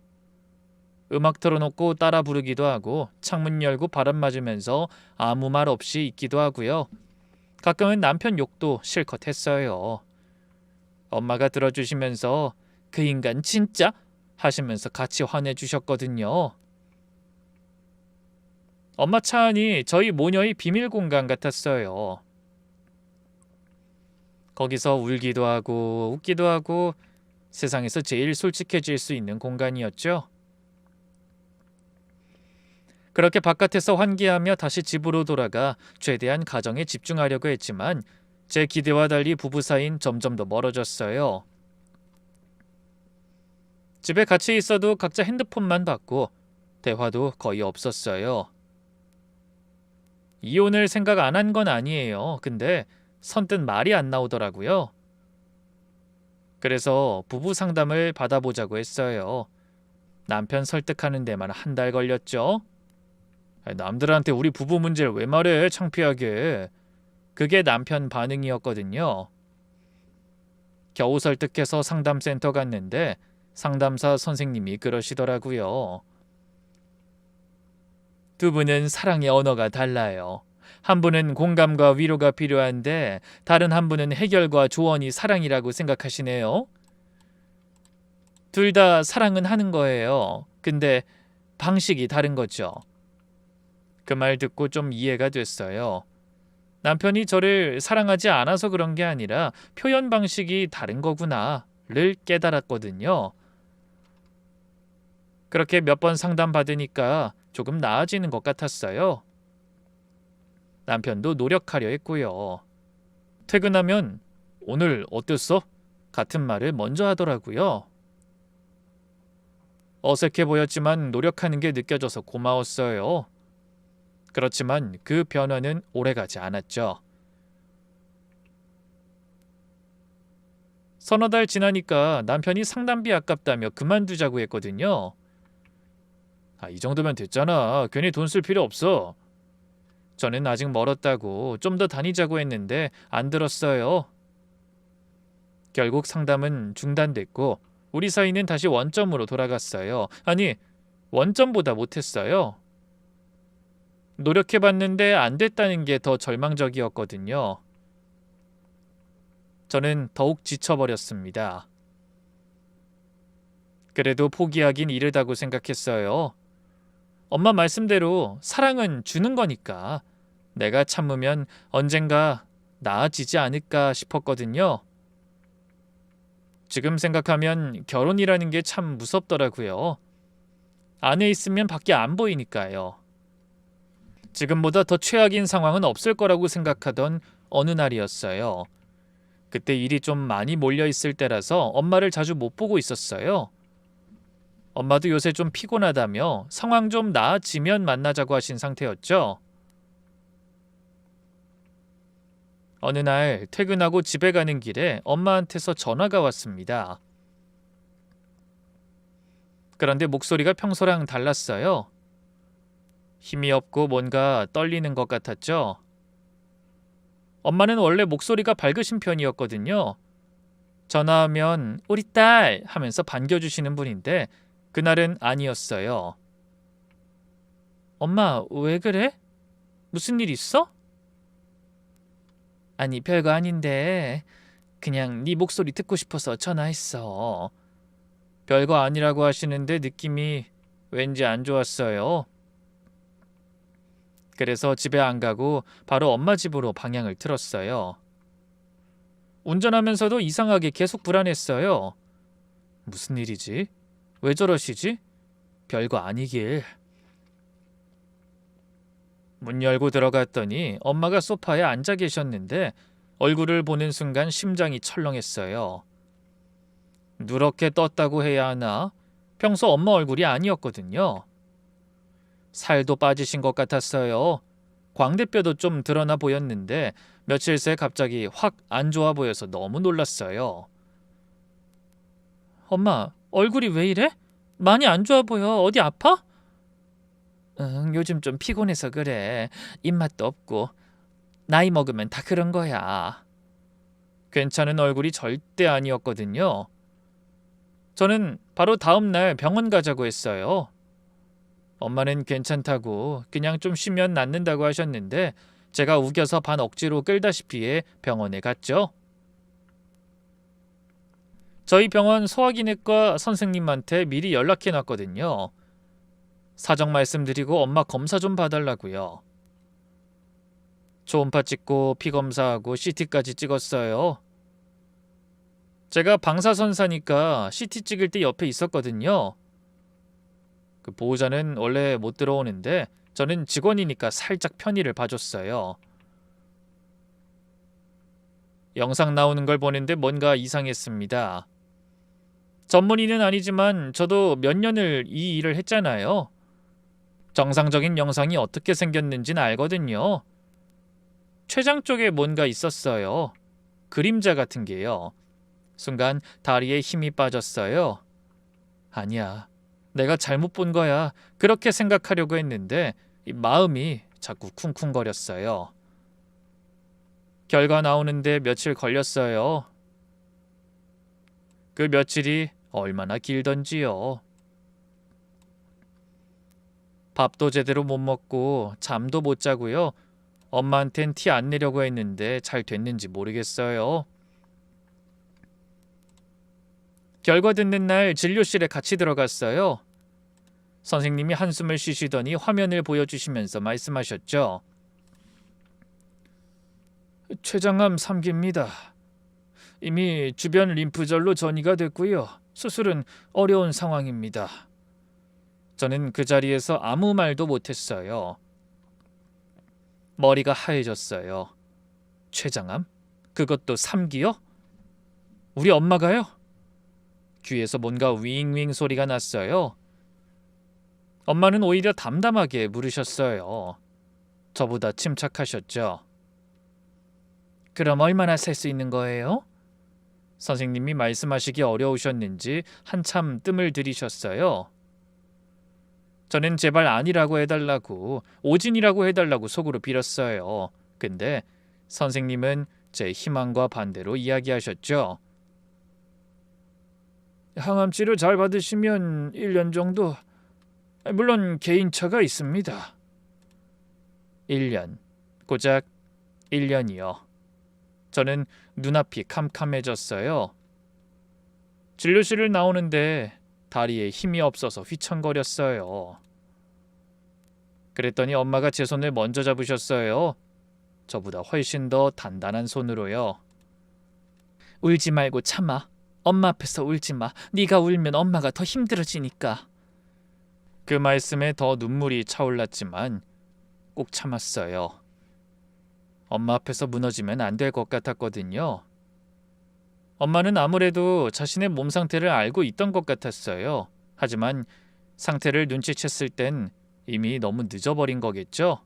음악 틀어놓고 따라 부르기도 하고 창문 열고 바람 맞으면서 아무 말 없이 있기도 하고요. 가끔은 남편 욕도 실컷 했어요. 엄마가 들어주시면서 그 인간 진짜 하시면서 같이 화내주셨거든요. 엄마 차 안이 저희 모녀의 비밀 공간 같았어요. 거기서 울기도 하고 웃기도 하고 세상에서 제일 솔직해질 수 있는 공간이었죠. 그렇게 바깥에서 환기하며 다시 집으로 돌아가 최대한 가정에 집중하려고 했지만 제 기대와 달리 부부 사이는 점점 더 멀어졌어요. 집에 같이 있어도 각자 핸드폰만 받고 대화도 거의 없었어요. 이혼을 생각 안 한 건 아니에요. 근데 선뜻 말이 안 나오더라고요. 그래서 부부 상담을 받아보자고 했어요. 남편 설득하는 데만 한 달 걸렸죠. 남들한테 우리 부부 문제를 왜 말해, 창피하게. 그게 남편 반응이었거든요. 겨우 설득해서 상담센터 갔는데 상담사 선생님이 그러시더라고요. 두 분은 사랑의 언어가 달라요. 한 분은 공감과 위로가 필요한데 다른 한 분은 해결과 조언이 사랑이라고 생각하시네요. 둘 다 사랑은 하는 거예요. 근데 방식이 다른 거죠. 그 말 듣고 좀 이해가 됐어요. 남편이 저를 사랑하지 않아서 그런 게 아니라 표현 방식이 다른 거구나를 깨달았거든요. 그렇게 몇 번 상담받으니까 조금 나아지는 것 같았어요. 남편도 노력하려 했고요. 퇴근하면 오늘 어땠어? 같은 말을 먼저 하더라고요. 어색해 보였지만 노력하는 게 느껴져서 고마웠어요. 그렇지만 그 변화는 오래가지 않았죠. 서너 달 지나니까 남편이 상담비 아깝다며 그만두자고 했거든요. 이 정도면 됐잖아. 괜히 돈 쓸 필요 없어. 저는 아직 멀었다고 좀 더 다니자고 했는데 안 들었어요. 결국 상담은 중단됐고 우리 사이는 다시 원점으로 돌아갔어요. 아니, 원점보다 못했어요. 노력해봤는데 안 됐다는 게 더 절망적이었거든요. 저는 더욱 지쳐버렸습니다. 그래도 포기하긴 이르다고 생각했어요. 엄마 말씀대로 사랑은 주는 거니까 내가 참으면 언젠가 나아지지 않을까 싶었거든요. 지금 생각하면 결혼이라는 게 참 무섭더라고요. 안에 있으면 밖에 안 보이니까요. 지금보다 더 최악인 상황은 없을 거라고 생각하던 어느 날이었어요. 그때 일이 좀 많이 몰려 있을 때라서 엄마를 자주 못 보고 있었어요. 엄마도 요새 좀 피곤하다며 상황 좀 나아지면 만나자고 하신 상태였죠. 어느 날 퇴근하고 집에 가는 길에 엄마한테서 전화가 왔습니다. 그런데 목소리가 평소랑 달랐어요. 힘이 없고 뭔가 떨리는 것 같았죠. 엄마는 원래 목소리가 밝으신 편이었거든요. 전화하면 우리 딸 하면서 반겨주시는 분인데 그날은 아니었어요. 엄마, 왜 그래? 무슨 일 있어? 아니, 별거 아닌데 그냥 네 목소리 듣고 싶어서 전화했어. 별거 아니라고 하시는데 느낌이 왠지 안 좋았어요. 그래서 집에 안 가고 바로 엄마 집으로 방향을 틀었어요. 운전하면서도 이상하게 계속 불안했어요. 무슨 일이지? 왜 저러시지? 별거 아니길. 문 열고 들어갔더니 엄마가 소파에 앉아 계셨는데 얼굴을 보는 순간 심장이 철렁했어요. 누렇게 떴다고 해야 하나? 평소 엄마 얼굴이 아니었거든요. 살도 빠지신 것 같았어요. 광대뼈도 좀 드러나 보였는데 며칠 새 갑자기 확 안 좋아 보여서 너무 놀랐어요. 엄마, 얼굴이 왜 이래? 많이 안 좋아 보여. 어디 아파? 응, 요즘 좀 피곤해서 그래. 입맛도 없고. 나이 먹으면 다 그런 거야. 괜찮은 얼굴이 절대 아니었거든요. 저는 바로 다음 날 병원 가자고 했어요. 엄마는 괜찮다고 그냥 좀 쉬면 낫는다고 하셨는데 제가 우겨서 반 억지로 끌다시피 해 병원에 갔죠. 저희 병원 소화기내과 선생님한테 미리 연락해 놨거든요. 사정 말씀드리고 엄마 검사 좀 봐달라고요. 초음파 찍고 피 검사하고 CT까지 찍었어요. 제가 방사선사니까 CT 찍을 때 옆에 있었거든요. 그 보호자는 원래 못 들어오는데 저는 직원이니까 살짝 편의를 봐줬어요. 영상 나오는 걸 보는데 뭔가 이상했습니다. 전문의는 아니지만 저도 몇 년을 이 일을 했잖아요. 정상적인 영상이 어떻게 생겼는지는 알거든요. 췌장 쪽에 뭔가 있었어요. 그림자 같은 게요. 순간 다리에 힘이 빠졌어요. 아니야. 내가 잘못 본 거야. 그렇게 생각하려고 했는데 마음이 자꾸 쿵쿵거렸어요. 결과 나오는데 며칠 걸렸어요. 그 며칠이 얼마나 길던지요. 밥도 제대로 못 먹고 잠도 못 자고요. 엄마한텐 티 안 내려고 했는데 잘 됐는지 모르겠어요. 결과 듣는 날 진료실에 같이 들어갔어요. 선생님이 한숨을 쉬시더니 화면을 보여주시면서 말씀하셨죠. 췌장암 3기입니다. 이미 주변 림프절로 전이가 됐고요. 수술은 어려운 상황입니다. 저는 그 자리에서 아무 말도 못했어요. 머리가 하얘졌어요. 췌장암? 그것도 3기요? 우리 엄마가요? 귀에서 뭔가 윙윙 소리가 났어요. 엄마는 오히려 담담하게 물으셨어요. 저보다 침착하셨죠. 그럼 얼마나 살 수 있는 거예요? 선생님이 말씀하시기 어려우셨는지 한참 뜸을 들이셨어요. 저는 제발 아니라고 해달라고, 오진이라고 해달라고 속으로 빌었어요. 근데 선생님은 제 희망과 반대로 이야기하셨죠. 항암 치료 잘 받으시면 1년 정도, 물론 개인차가 있습니다. 1년, 고작 1년이요. 저는 눈앞이 캄캄해졌어요. 진료실을 나오는데 다리에 힘이 없어서 휘청거렸어요. 그랬더니 엄마가 제 손을 먼저 잡으셨어요. 저보다 훨씬 더 단단한 손으로요. 울지 말고 참아. 엄마 앞에서 울지 마. 네가 울면 엄마가 더 힘들어지니까. 그 말씀에 더 눈물이 차올랐지만 꼭 참았어요. 엄마 앞에서 무너지면 안 될 것 같았거든요. 엄마는 아무래도 자신의 몸 상태를 알고 있던 것 같았어요. 하지만 상태를 눈치챘을 땐 이미 너무 늦어버린 거겠죠?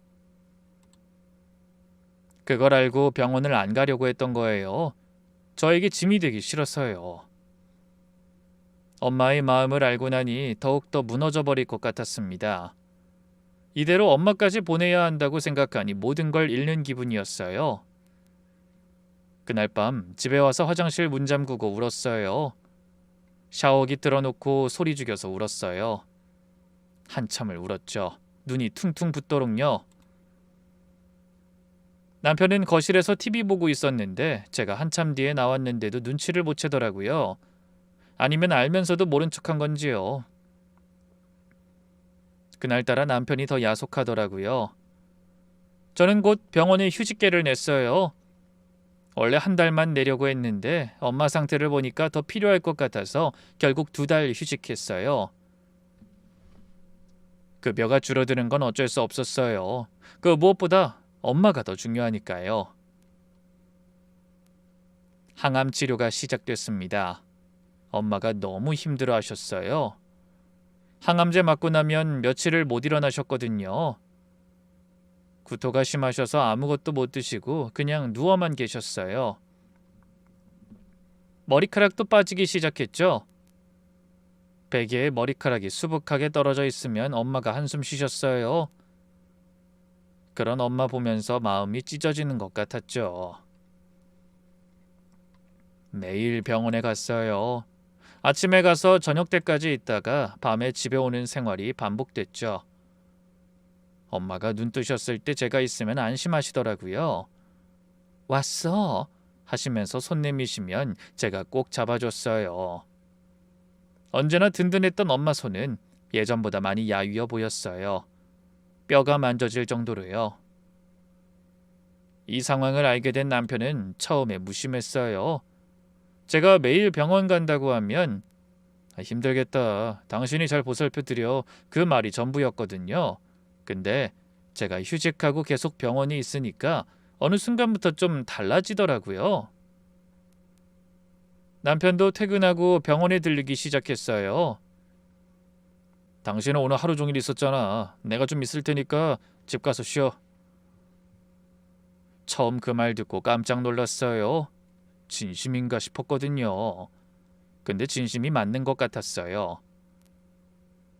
그걸 알고 병원을 안 가려고 했던 거예요. 저에게 짐이 되기 싫어서요. 엄마의 마음을 알고 나니 더욱더 무너져 버릴 것 같았습니다. 이대로 엄마까지 보내야 한다고 생각하니 모든 걸 잃는 기분이었어요. 그날 밤 집에 와서 화장실 문 잠그고 울었어요. 샤워기 틀어놓고 소리 죽여서 울었어요. 한참을 울었죠. 눈이 퉁퉁 붓도록요. 남편은 거실에서 TV 보고 있었는데 제가 한참 뒤에 나왔는데도 눈치를 못 채더라고요. 아니면 알면서도 모른 척한 건지요. 그날따라 남편이 더 야속하더라고요. 저는 곧 병원에 휴직계를 냈어요. 원래 한 달만 내려고 했는데 엄마 상태를 보니까 더 필요할 것 같아서 결국 2달 휴직했어요. 급여가 줄어드는 건 어쩔 수 없었어요. 그 무엇보다 엄마가 더 중요하니까요. 항암 치료가 시작됐습니다. 엄마가 너무 힘들어 하셨어요. 항암제 맞고 나면 며칠을 못 일어나셨거든요. 구토가 심하셔서 아무것도 못 드시고 그냥 누워만 계셨어요. 머리카락도 빠지기 시작했죠. 베개에 머리카락이 수북하게 떨어져 있으면 엄마가 한숨 쉬셨어요. 그런 엄마 보면서 마음이 찢어지는 것 같았죠. 매일 병원에 갔어요. 아침에 가서 저녁 때까지 있다가 밤에 집에 오는 생활이 반복됐죠. 엄마가 눈 뜨셨을 때 제가 있으면 안심하시더라고요. 왔어 하시면서 손 내미시면 제가 꼭 잡아줬어요. 언제나 든든했던 엄마 손은 예전보다 많이 야위어 보였어요. 뼈가 만져질 정도로요. 이 상황을 알게 된 남편은 처음에 무심했어요. 제가 매일 병원 간다고 하면 힘들겠다. 당신이 잘 보살펴드려. 그 말이 전부였거든요. 근데 제가 휴직하고 계속 병원에 있으니까 어느 순간부터 좀 달라지더라고요. 남편도 퇴근하고 병원에 들르기 시작했어요. 당신은 오늘 하루 종일 있었잖아. 내가 좀 있을 테니까 집 가서 쉬어. 처음 그 말 듣고 깜짝 놀랐어요. 진심인가 싶었거든요. 근데 진심이 맞는 것 같았어요.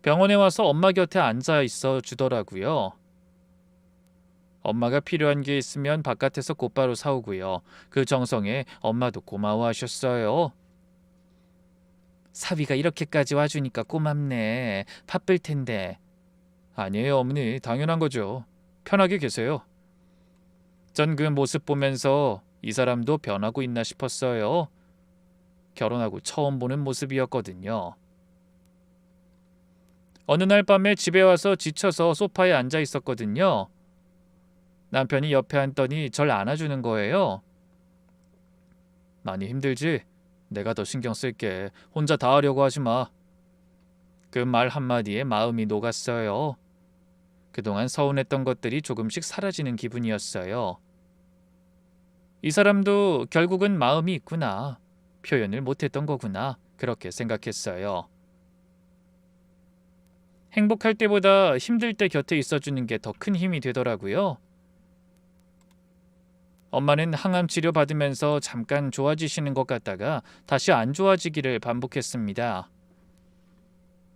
병원에 와서 엄마 곁에 앉아 있어 주더라고요. 엄마가 필요한 게 있으면 바깥에서 곧바로 사오고요. 그 정성에 엄마도 고마워하셨어요. 사위가 이렇게까지 와주니까 고맙네. 바쁠 텐데. 아니에요, 어머니. 당연한 거죠. 편하게 계세요. 전 그 모습 보면서 이 사람도 변하고 있나 싶었어요. 결혼하고 처음 보는 모습이었거든요. 어느 날 밤에 집에 와서 지쳐서 소파에 앉아 있었거든요. 남편이 옆에 앉더니 절 안아주는 거예요. 많이 힘들지? 내가 더 신경 쓸게. 혼자 다 하려고 하지 마. 그 말 한마디에 마음이 녹았어요. 그동안 서운했던 것들이 조금씩 사라지는 기분이었어요. 이 사람도 결국은 마음이 있구나. 표현을 못했던 거구나. 그렇게 생각했어요. 행복할 때보다 힘들 때 곁에 있어주는 게 더 큰 힘이 되더라고요. 엄마는 항암 치료 받으면서 잠깐 좋아지시는 것 같다가 다시 안 좋아지기를 반복했습니다.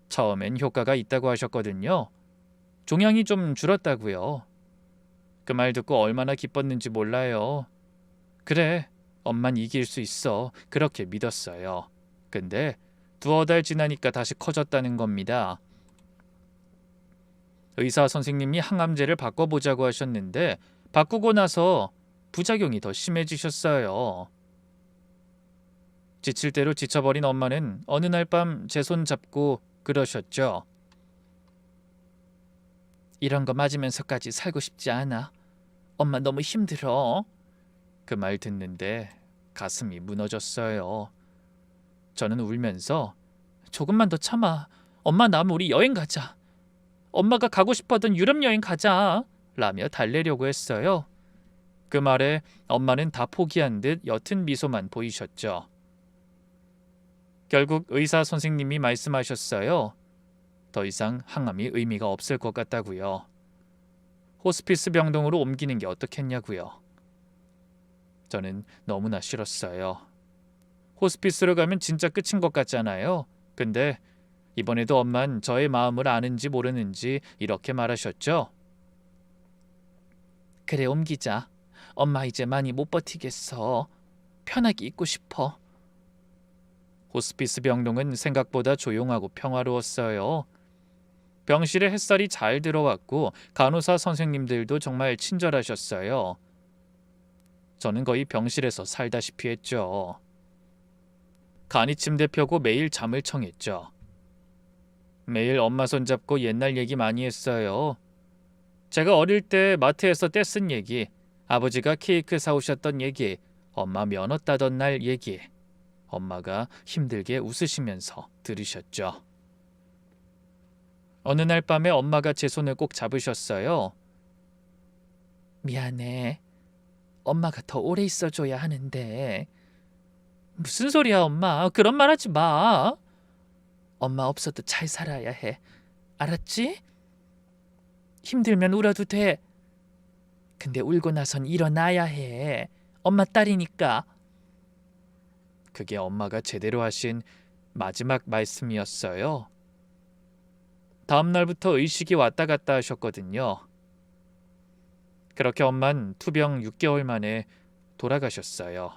처음엔 효과가 있다고 하셨거든요. 종양이 좀 줄었다고요. 그 말 듣고 얼마나 기뻤는지 몰라요. 그래, 엄만 이길 수 있어. 그렇게 믿었어요. 근데 2달 지나니까 다시 커졌다는 겁니다. 의사 선생님이 항암제를 바꿔보자고 하셨는데 바꾸고 나서 부작용이 더 심해지셨어요. 지칠 대로 지쳐버린 엄마는 어느 날 밤 제 손 잡고 그러셨죠. 이런 거 맞으면서까지 살고 싶지 않아. 엄마 너무 힘들어. 그 말 듣는데 가슴이 무너졌어요. 저는 울면서 조금만 더 참아. 엄마 나오면 우리 여행 가자. 엄마가 가고 싶어하던 유럽 여행 가자. 라며 달래려고 했어요. 그 말에 엄마는 다 포기한 듯 옅은 미소만 보이셨죠. 결국 의사 선생님이 말씀하셨어요. 더 이상 항암이 의미가 없을 것 같다고요. 호스피스 병동으로 옮기는 게 어떻겠냐고요. 저는 너무나 싫었어요. 호스피스로 가면 진짜 끝인 것 같잖아요. 근데 이번에도 엄만 저의 마음을 아는지 모르는지 이렇게 말하셨죠. 그래, 옮기자. 엄마 이제 많이 못 버티겠어. 편하게 있고 싶어. 호스피스 병동은 생각보다 조용하고 평화로웠어요. 병실에 햇살이 잘 들어왔고 간호사 선생님들도 정말 친절하셨어요. 저는 거의 병실에서 살다시피 했죠. 간이 침대 펴고 매일 잠을 청했죠. 매일 엄마 손잡고 옛날 얘기 많이 했어요. 제가 어릴 때 마트에서 떼쓴 얘기, 아버지가 케이크 사오셨던 얘기, 엄마 면허 따던 날 얘기. 엄마가 힘들게 웃으시면서 들으셨죠. 어느 날 밤에 엄마가 제 손을 꼭 잡으셨어요. 미안해. 엄마가 더 오래 있어줘야 하는데. 무슨 소리야, 엄마. 그런 말 하지 마. 엄마 없어도 잘 살아야 해. 알았지? 힘들면 울어도 돼. 근데 울고 나선 일어나야 해. 엄마 딸이니까. 그게 엄마가 제대로 하신 마지막 말씀이었어요. 다음 날부터 의식이 왔다 갔다 하셨거든요. 그렇게 엄만 투병 6개월 만에 돌아가셨어요.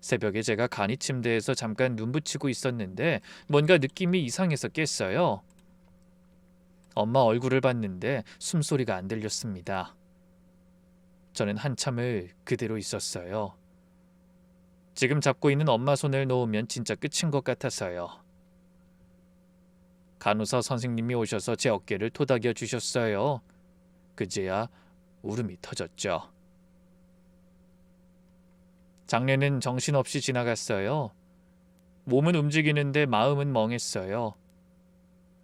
새벽에 제가 간이 침대에서 잠깐 눈 붙이고 있었는데 뭔가 느낌이 이상해서 깼어요. 엄마 얼굴을 봤는데 숨소리가 안 들렸습니다. 저는 한참을 그대로 있었어요. 지금 잡고 있는 엄마 손을 놓으면 진짜 끝인 것 같아서요. 간호사 선생님이 오셔서 제 어깨를 토닥여 주셨어요. 그제야 울음이 터졌죠. 장례는 정신없이 지나갔어요. 몸은 움직이는데 마음은 멍했어요.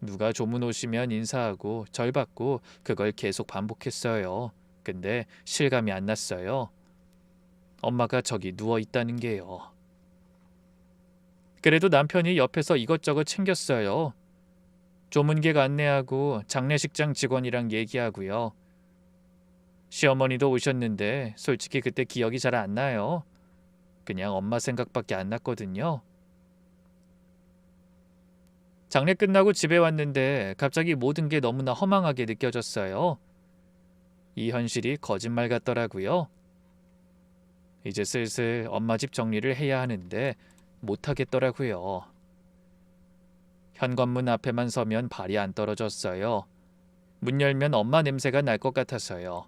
누가 조문 오시면 인사하고 절 받고 그걸 계속 반복했어요. 근데 실감이 안 났어요. 엄마가 저기 누워 있다는 게요. 그래도 남편이 옆에서 이것저것 챙겼어요. 조문객 안내하고 장례식장 직원이랑 얘기하고요. 시어머니도 오셨는데 솔직히 그때 기억이 잘 안 나요. 그냥 엄마 생각밖에 안 났거든요. 장례 끝나고 집에 왔는데 갑자기 모든 게 너무나 허망하게 느껴졌어요. 이 현실이 거짓말 같더라고요. 이제 슬슬 엄마 집 정리를 해야 하는데 못하겠더라고요. 현관문 앞에만 서면 발이 안 떨어졌어요. 문 열면 엄마 냄새가 날 것 같아서요.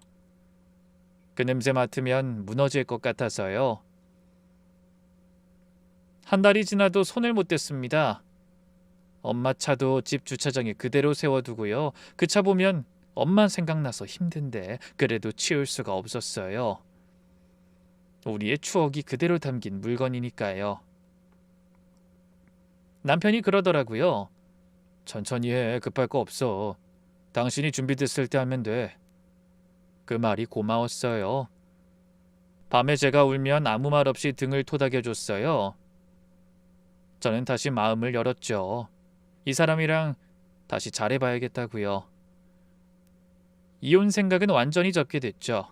그 냄새 맡으면 무너질 것 같아서요. 한 달이 지나도 손을 못 댔습니다. 엄마 차도 집 주차장에 그대로 세워두고요. 그 차 보면 엄마 생각나서 힘든데 그래도 치울 수가 없었어요. 우리의 추억이 그대로 담긴 물건이니까요. 남편이 그러더라고요. 천천히 해. 급할 거 없어. 당신이 준비됐을 때 하면 돼. 그 말이 고마웠어요. 밤에 제가 울면 아무 말 없이 등을 토닥여줬어요. 저는 다시 마음을 열었죠. 이 사람이랑 다시 잘해봐야겠다고요. 이혼 생각은 완전히 접게 됐죠.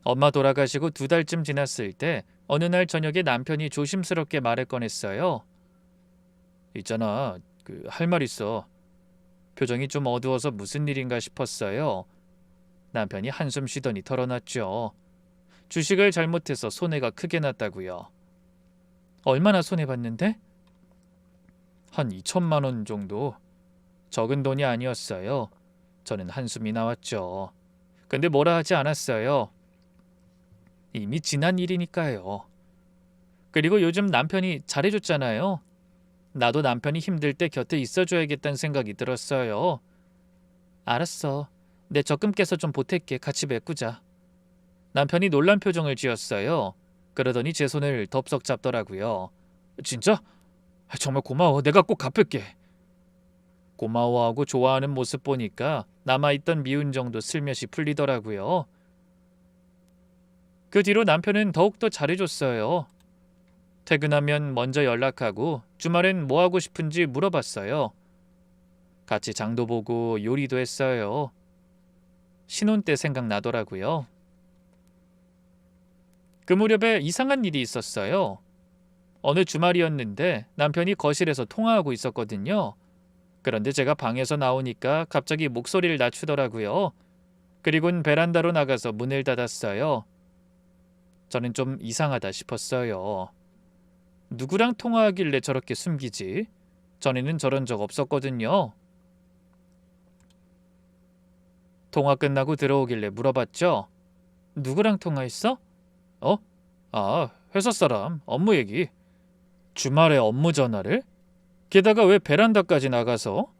엄마 돌아가시고 2달쯤 지났을 때 어느 날 저녁에 남편이 조심스럽게 말을 꺼냈어요. 있잖아, 할 말 있어. 표정이 좀 어두워서 무슨 일인가 싶었어요. 남편이 한숨 쉬더니 털어놨죠. 주식을 잘못해서 손해가 크게 났다고요. 얼마나 손해봤는데? 한 2천만 원 정도. 적은 돈이 아니었어요. 저는 한숨이 나왔죠. 근데 뭐라 하지 않았어요. 이미 지난 일이니까요. 그리고 요즘 남편이 잘해줬잖아요. 나도 남편이 힘들 때 곁에 있어줘야겠다는 생각이 들었어요. 알았어. 내 적금 깨서 좀 보탤게. 같이 메꾸자. 남편이 놀란 표정을 지었어요. 그러더니 제 손을 덥석 잡더라고요. 진짜? 정말 고마워. 내가 꼭 갚을게. 고마워하고 좋아하는 모습 보니까 남아있던 미운 정도 슬며시 풀리더라고요. 그 뒤로 남편은 더욱더 잘해줬어요. 퇴근하면 먼저 연락하고 주말엔 뭐 하고 싶은지 물어봤어요. 같이 장도 보고 요리도 했어요. 신혼 때 생각나더라고요. 그 무렵에 이상한 일이 있었어요. 어느 주말이었는데 남편이 거실에서 통화하고 있었거든요. 그런데 제가 방에서 나오니까 갑자기 목소리를 낮추더라고요. 그리고는 베란다로 나가서 문을 닫았어요. 저는 좀 이상하다 싶었어요. 누구랑 통화하길래 저렇게 숨기지? 전에는 저런 적 없었거든요. 통화 끝나고 들어오길래 물어봤죠. 누구랑 통화했어? 어? 아, 회사 사람, 업무 얘기. 주말에 업무 전화를? 게다가 왜 베란다까지 나가서?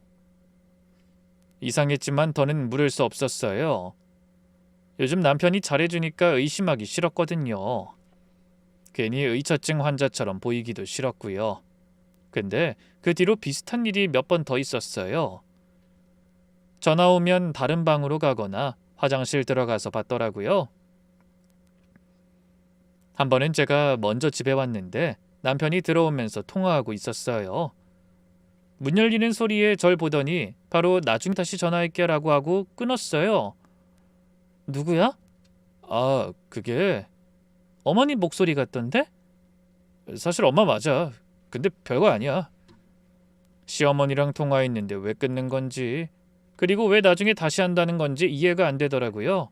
이상했지만 더는 물을 수 없었어요. 요즘 남편이 잘해주니까 의심하기 싫었거든요. 괜히 의처증 환자처럼 보이기도 싫었고요. 근데 그 뒤로 비슷한 일이 몇 번 더 있었어요. 전화 오면 다른 방으로 가거나 화장실 들어가서 받더라고요. 한 번은 제가 먼저 집에 왔는데 남편이 들어오면서 통화하고 있었어요. 문 열리는 소리에 절 보더니 바로 나중에 다시 전화할게 라고 하고 끊었어요. 누구야? 아, 그게 어머니 목소리 같던데? 사실 엄마 맞아. 근데 별거 아니야. 시어머니랑 통화했는데 왜 끊는 건지, 그리고 왜 나중에 다시 한다는 건지 이해가 안 되더라고요.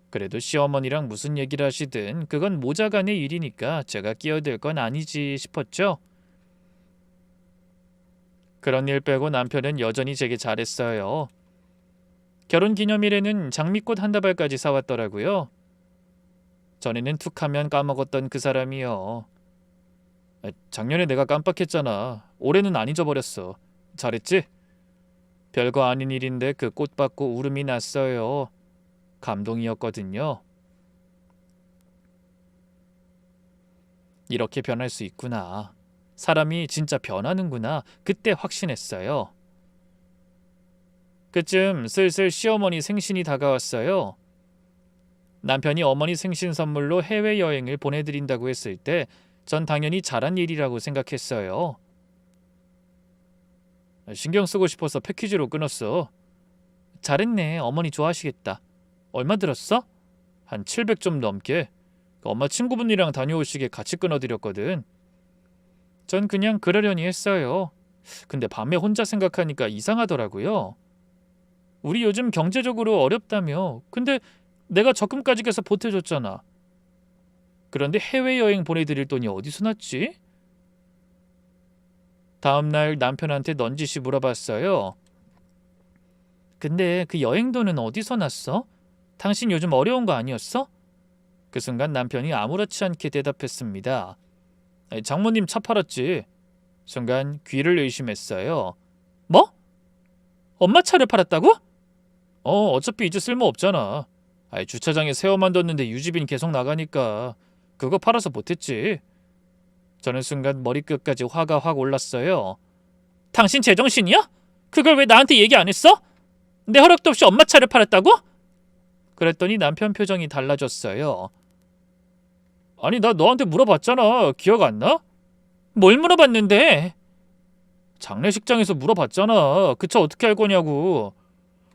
그래도 시어머니랑 무슨 얘기를 하시든 그건 모자간의 일이니까 제가 끼어들 건 아니지 싶었죠. 그런 일 빼고 남편은 여전히 제게 잘했어요. 결혼기념일에는 장미꽃 한 다발까지 사왔더라고요. 전에는 툭하면 까먹었던 그 사람이요. 작년에 내가 깜빡했잖아. 올해는 안 잊어버렸어. 잘했지? 별거 아닌 일인데 그 꽃 받고 울음이 났어요. 감동이었거든요. 이렇게 변할 수 있구나. 사람이 진짜 변하는구나. 그때 확신했어요. 그쯤 슬슬 시어머니 생신이 다가왔어요. 남편이 어머니 생신 선물로 해외여행을 보내드린다고 했을 때 전 당연히 잘한 일이라고 생각했어요. 신경 쓰고 싶어서 패키지로 끊었어. 잘했네. 어머니 좋아하시겠다. 얼마 들었어? 한 700 좀 넘게. 엄마 친구분이랑 다녀오시게 같이 끊어드렸거든. 전 그냥 그러려니 했어요. 근데 밤에 혼자 생각하니까 이상하더라고요. 우리 요즘 경제적으로 어렵다며. 근데 내가 적금까지 깨서 보태줬잖아. 그런데 해외여행 보내드릴 돈이 어디서 났지? 다음날 남편한테 넌지시 물어봤어요. 근데 그 여행 돈은 어디서 났어? 당신 요즘 어려운 거 아니었어? 그 순간 남편이 아무렇지 않게 대답했습니다. 장모님 차 팔았지. 순간 귀를 의심했어요. 뭐? 엄마 차를 팔았다고? 어차피 이제 쓸모 없잖아. 주차장에 세워만 뒀는데 유지비는 계속 나가니까 그거 팔아서 못했지. 저는 순간 머리끝까지 화가 확 올랐어요. 당신 제정신이야? 그걸 왜 나한테 얘기 안 했어? 내 허락도 없이 엄마 차를 팔았다고? 그랬더니 남편 표정이 달라졌어요. 아니 나 너한테 물어봤잖아. 기억 안 나? 뭘 물어봤는데? 장례식장에서 물어봤잖아. 그 차 어떻게 할 거냐고.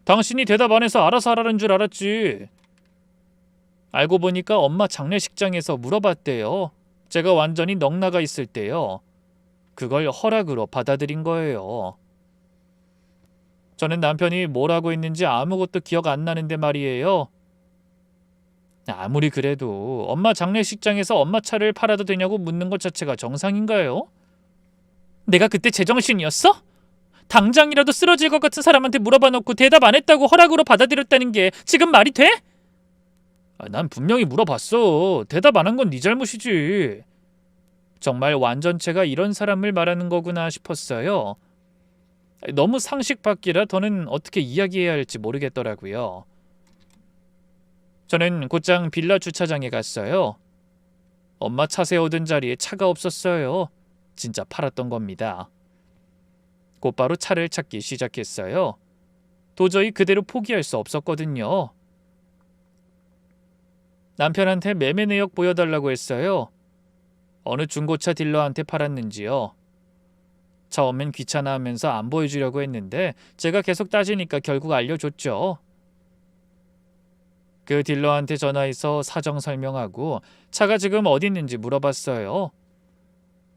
당신이 대답 안 해서 알아서 하라는 줄 알았지. 알고 보니까 엄마 장례식장에서 물어봤대요. 제가 완전히 넋나가 있을 때요. 그걸 허락으로 받아들인 거예요. 저는 남편이 뭘 하고 있는지 아무것도 기억 안 나는데 말이에요. 아무리 그래도 엄마 장례식장에서 엄마 차를 팔아도 되냐고 묻는 것 자체가 정상인가요? 내가 그때 제정신이었어? 당장이라도 쓰러질 것 같은 사람한테 물어봐 놓고 대답 안 했다고 허락으로 받아들였다는 게 지금 말이 돼? 난 분명히 물어봤어. 대답 안 한 건 네 잘못이지. 정말 완전체가 이런 사람을 말하는 거구나 싶었어요. 너무 상식 밖이라 더는 어떻게 이야기해야 할지 모르겠더라고요. 저는 곧장 빌라 주차장에 갔어요. 엄마 차 세우던 자리에 차가 없었어요. 진짜 팔았던 겁니다. 곧바로 차를 찾기 시작했어요. 도저히 그대로 포기할 수 없었거든요. 남편한테 매매 내역 보여달라고 했어요. 어느 중고차 딜러한테 팔았는지요. 처음엔 귀찮아하면서 안 보여주려고 했는데 제가 계속 따지니까 결국 알려줬죠. 그 딜러한테 전화해서 사정 설명하고 차가 지금 어디 있는지 물어봤어요.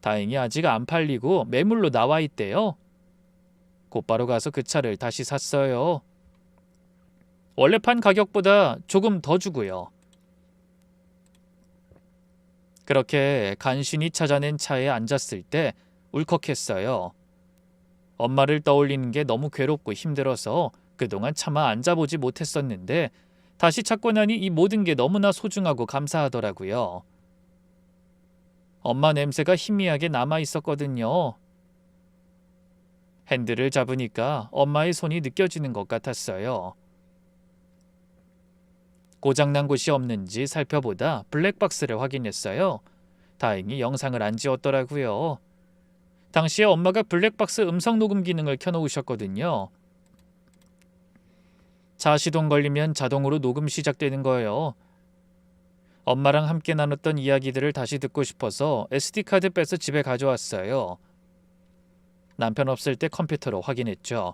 다행히 아직 안 팔리고 매물로 나와 있대요. 곧바로 가서 그 차를 다시 샀어요. 원래 판 가격보다 조금 더 주고요. 그렇게 간신히 찾아낸 차에 앉았을 때 울컥했어요. 엄마를 떠올리는 게 너무 괴롭고 힘들어서 그동안 차마 앉아보지 못했었는데 다시 찾고 나니 이 모든 게 너무나 소중하고 감사하더라고요. 엄마 냄새가 희미하게 남아 있었거든요. 핸들을 잡으니까 엄마의 손이 느껴지는 것 같았어요. 고장난 곳이 없는지 살펴보다 블랙박스를 확인했어요. 다행히 영상을 안 지웠더라고요. 당시에 엄마가 블랙박스 음성 녹음 기능을 켜놓으셨거든요. 차 시동 걸리면 자동으로 녹음 시작되는 거예요. 엄마랑 함께 나눴던 이야기들을 다시 듣고 싶어서 SD카드 빼서 집에 가져왔어요. 남편 없을 때 컴퓨터로 확인했죠.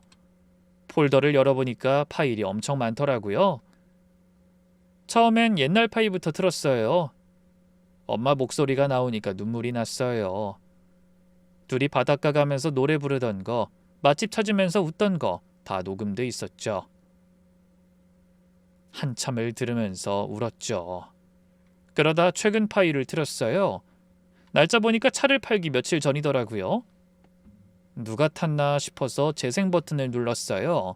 폴더를 열어보니까 파일이 엄청 많더라고요. 처음엔 옛날 파일부터 틀었어요. 엄마 목소리가 나오니까 눈물이 났어요. 둘이 바닷가 가면서 노래 부르던 거, 맛집 찾으면서 웃던 거 다 녹음돼 있었죠. 한참을 들으면서 울었죠. 그러다 최근 파일을 틀었어요. 날짜 보니까 차를 팔기 며칠 전이더라고요. 누가 탔나 싶어서 재생 버튼을 눌렀어요.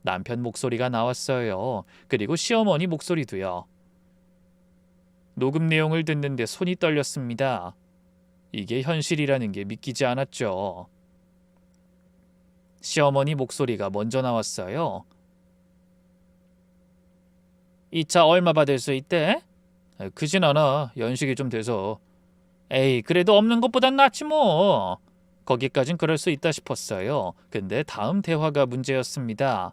남편 목소리가 나왔어요. 그리고 시어머니 목소리도요. 녹음 내용을 듣는데 손이 떨렸습니다. 이게 현실이라는 게 믿기지 않았죠. 시어머니 목소리가 먼저 나왔어요. 이 차 얼마 받을 수 있대? 크진 않아. 연식이 좀 돼서. 에이, 그래도 없는 것보단 낫지 뭐. 거기까진 그럴 수 있다 싶었어요. 근데 다음 대화가 문제였습니다.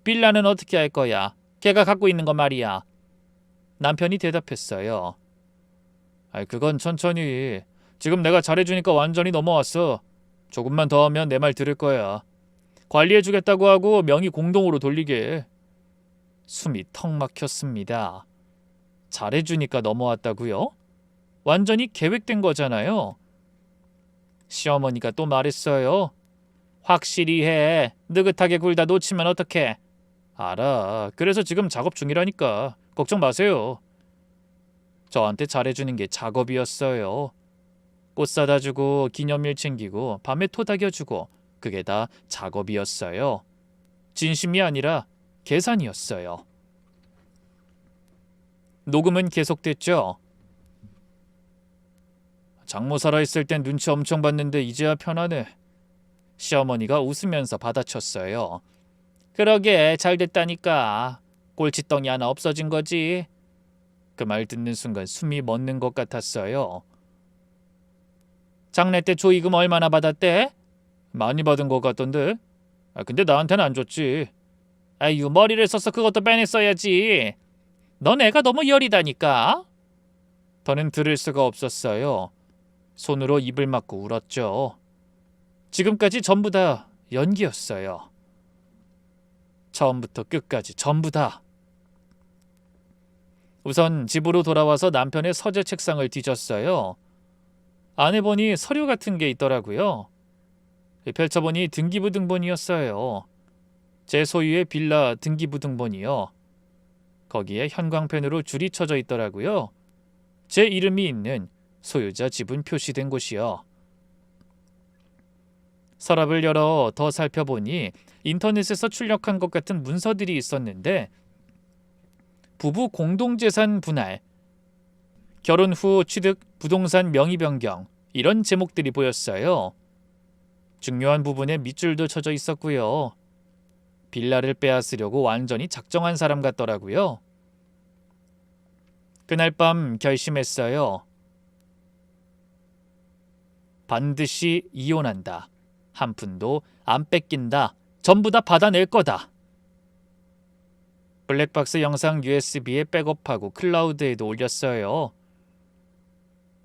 빌라는 어떻게 할 거야? 걔가 갖고 있는 거 말이야. 남편이 대답했어요. 그건 천천히. 지금 내가 잘해주니까 완전히 넘어왔어. 조금만 더 하면 내 말 들을 거야. 관리해주겠다고 하고 명의 공동으로 돌리게. 숨이 턱 막혔습니다. 잘해주니까 넘어왔다고요? 완전히 계획된 거잖아요. 시어머니가 또 말했어요. 확실히 해. 느긋하게 굴다 놓치면 어떡해. 알아. 그래서 지금 작업 중이라니까. 걱정 마세요. 저한테 잘해주는 게 작업이었어요. 꽃 사다 주고 기념일 챙기고 밤에 토닥여주고 그게 다 작업이었어요. 진심이 아니라 계산이었어요. 녹음은 계속됐죠. 장모 살아있을 땐 눈치 엄청 봤는데 이제야 편하네. 시어머니가 웃으면서 받아쳤어요. 그러게 잘 됐다니까. 골칫덩이 하나 없어진 거지. 그 말 듣는 순간 숨이 멎는 것 같았어요. 장례 때 조의금 얼마나 받았대? 많이 받은 것 같던데. 근데 나한테는 안 줬지. 아유, 머리를 써서 그것도 빼냈어야지. 넌 애가 너무 여리다니까. 더는 들을 수가 없었어요. 손으로 입을 막고 울었죠. 지금까지 전부 다 연기였어요. 처음부터 끝까지 전부 다. 우선 집으로 돌아와서 남편의 서재 책상을 뒤졌어요. 안에 보니 서류 같은 게 있더라고요. 펼쳐보니 등기부등본이었어요. 제 소유의 빌라 등기부등본이요. 거기에 형광펜으로 줄이 쳐져 있더라고요. 제 이름이 있는 소유자 지분 표시된 곳이요. 서랍을 열어 더 살펴보니 인터넷에서 출력한 것 같은 문서들이 있었는데 부부 공동재산 분할, 결혼 후 취득 부동산 명의 변경 이런 제목들이 보였어요. 중요한 부분에 밑줄도 쳐져 있었고요. 빌라를 빼앗으려고 완전히 작정한 사람 같더라고요. 그날 밤 결심했어요. 반드시 이혼한다. 한 푼도 안 뺏긴다. 전부 다 받아낼 거다. 블랙박스 영상 USB에 백업하고 클라우드에도 올렸어요.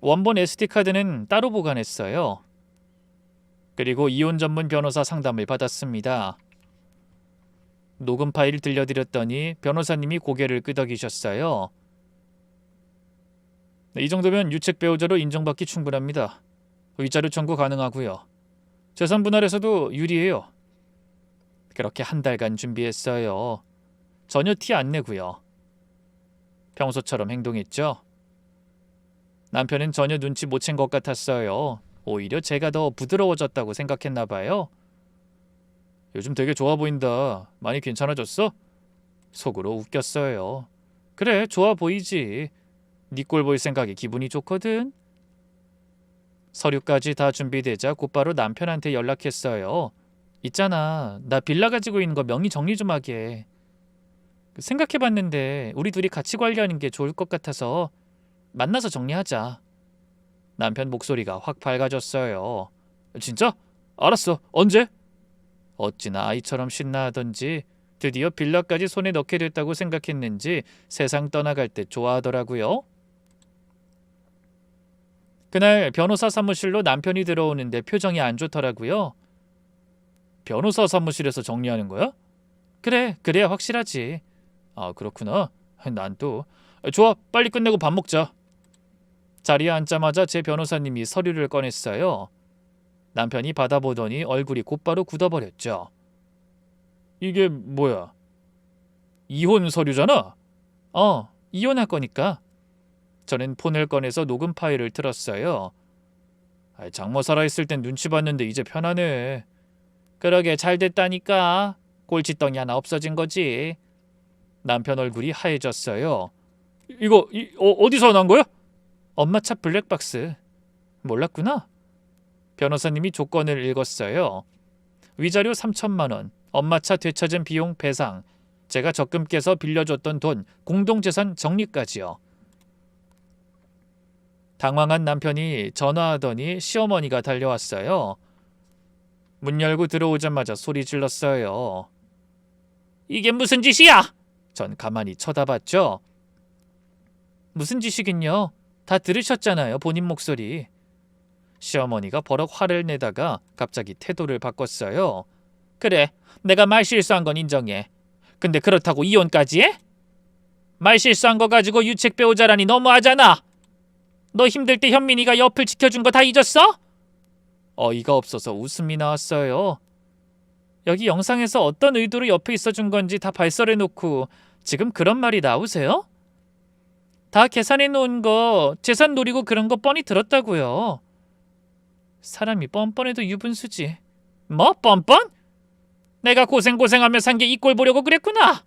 원본 SD카드는 따로 보관했어요. 그리고 이혼 전문 변호사 상담을 받았습니다. 녹음 파일을 들려드렸더니 변호사님이 고개를 끄덕이셨어요. 네, 이 정도면 유책 배우자로 인정받기 충분합니다. 위자료 청구 가능하고요. 재산 분할에서도 유리해요. 그렇게 한 달간 준비했어요. 전혀 티 안 내고요. 평소처럼 행동했죠. 남편은 전혀 눈치 못 챈 것 같았어요. 오히려 제가 더 부드러워졌다고 생각했나 봐요. 요즘 되게 좋아 보인다. 많이 괜찮아졌어? 속으로 웃겼어요. 그래, 좋아 보이지. 네 꼴 볼 생각에 기분이 좋거든. 서류까지 다 준비되자 곧바로 남편한테 연락했어요. 있잖아, 나 빌라 가지고 있는 거 명의 정리 좀 하게. 생각해봤는데 우리 둘이 같이 관리하는 게 좋을 것 같아서 만나서 정리하자. 남편 목소리가 확 밝아졌어요. 진짜? 알았어. 언제? 어찌나 아이처럼 신나하던지 드디어 빌라까지 손에 넣게 됐다고 생각했는지 세상 떠나갈 때 좋아하더라고요. 그날 변호사 사무실로 남편이 들어오는데 표정이 안 좋더라고요. 변호사 사무실에서 정리하는 거야? 그래, 그래야 확실하지. 아, 그렇구나. 난 또. 좋아, 빨리 끝내고 밥 먹자. 자리에 앉자마자 제 변호사님이 서류를 꺼냈어요. 남편이 받아보더니 얼굴이 곧바로 굳어버렸죠. 이게 뭐야? 이혼 서류잖아? 이혼할 거니까. 저는 폰을 꺼내서 녹음 파일을 틀었어요. 장모 살아있을 땐 눈치 봤는데 이제 편하네. 그러게 잘 됐다니까. 골칫덩이 하나 없어진 거지. 남편 얼굴이 하얘졌어요. 이거 어디서 난 거야? 엄마 차 블랙박스. 몰랐구나. 변호사님이 조건을 읽었어요. 위자료 3천만 원, 엄마 차 되찾은 비용 배상, 제가 적금 깨서 빌려줬던 돈, 공동재산 정리까지요. 당황한 남편이 전화하더니 시어머니가 달려왔어요. 문 열고 들어오자마자 소리 질렀어요. 이게 무슨 짓이야? 전 가만히 쳐다봤죠. 무슨 짓이긴요. 다 들으셨잖아요, 본인 목소리. 시어머니가 버럭 화를 내다가 갑자기 태도를 바꿨어요. 그래, 내가 말실수한 건 인정해. 근데 그렇다고 이혼까지 해? 말실수한 거 가지고 유책 배우자라니 너무하잖아. 너 힘들 때 현민이가 옆을 지켜준 거 다 잊었어? 어이가 없어서 웃음이 나왔어요. 여기 영상에서 어떤 의도로 옆에 있어준 건지 다 발설해놓고 지금 그런 말이 나오세요? 다 계산해놓은 거 재산 노리고 그런 거 뻔히 들었다고요. 사람이 뻔뻔해도 유분수지. 뭐 뻔뻔? 내가 고생하며 산 게 이 꼴 보려고 그랬구나.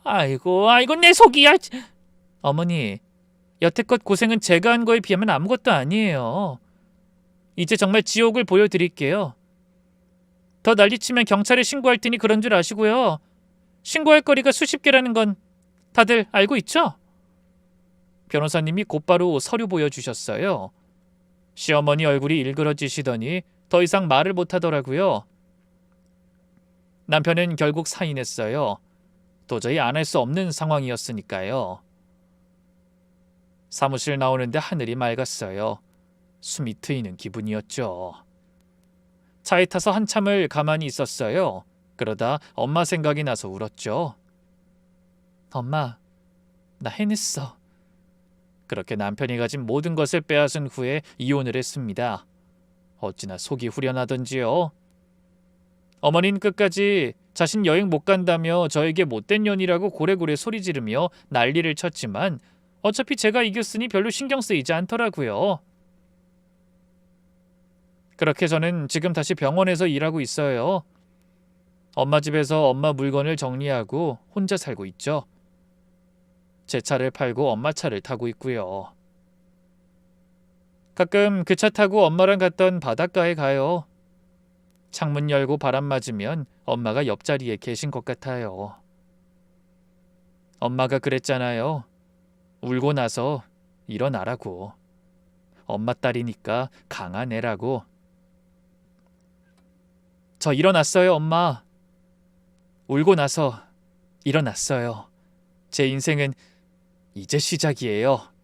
아이고 내 속이야. 어머니, 여태껏 고생은 제가 한 거에 비하면 아무것도 아니에요. 이제 정말 지옥을 보여드릴게요. 더 난리치면 경찰에 신고할 테니 그런 줄 아시고요. 신고할 거리가 수십 개라는 건 다들 알고 있죠? 변호사님이 곧바로 서류 보여주셨어요. 시어머니 얼굴이 일그러지시더니 더 이상 말을 못하더라고요. 남편은 결국 사인했어요. 도저히 안 할 수 없는 상황이었으니까요. 사무실 나오는데 하늘이 맑았어요. 숨이 트이는 기분이었죠. 차에 타서 한참을 가만히 있었어요. 그러다 엄마 생각이 나서 울었죠. 엄마, 나 해냈어. 그렇게 남편이 가진 모든 것을 빼앗은 후에 이혼을 했습니다. 어찌나 속이 후련하던지요. 어머니는 끝까지 자신 여행 못 간다며 저에게 못된 년이라고 고래고래 소리 지르며 난리를 쳤지만 어차피 제가 이겼으니 별로 신경 쓰이지 않더라고요. 그렇게 저는 지금 다시 병원에서 일하고 있어요. 엄마 집에서 엄마 물건을 정리하고 혼자 살고 있죠. 제 차를 팔고 엄마 차를 타고 있고요. 가끔 그 차 타고 엄마랑 갔던 바닷가에 가요. 창문 열고 바람 맞으면 엄마가 옆자리에 계신 것 같아요. 엄마가 그랬잖아요. 울고 나서 일어나라고. 엄마 딸이니까 강한 애라고. 저 일어났어요, 엄마. 울고 나서 일어났어요. 제 인생은 이제 시작이에요.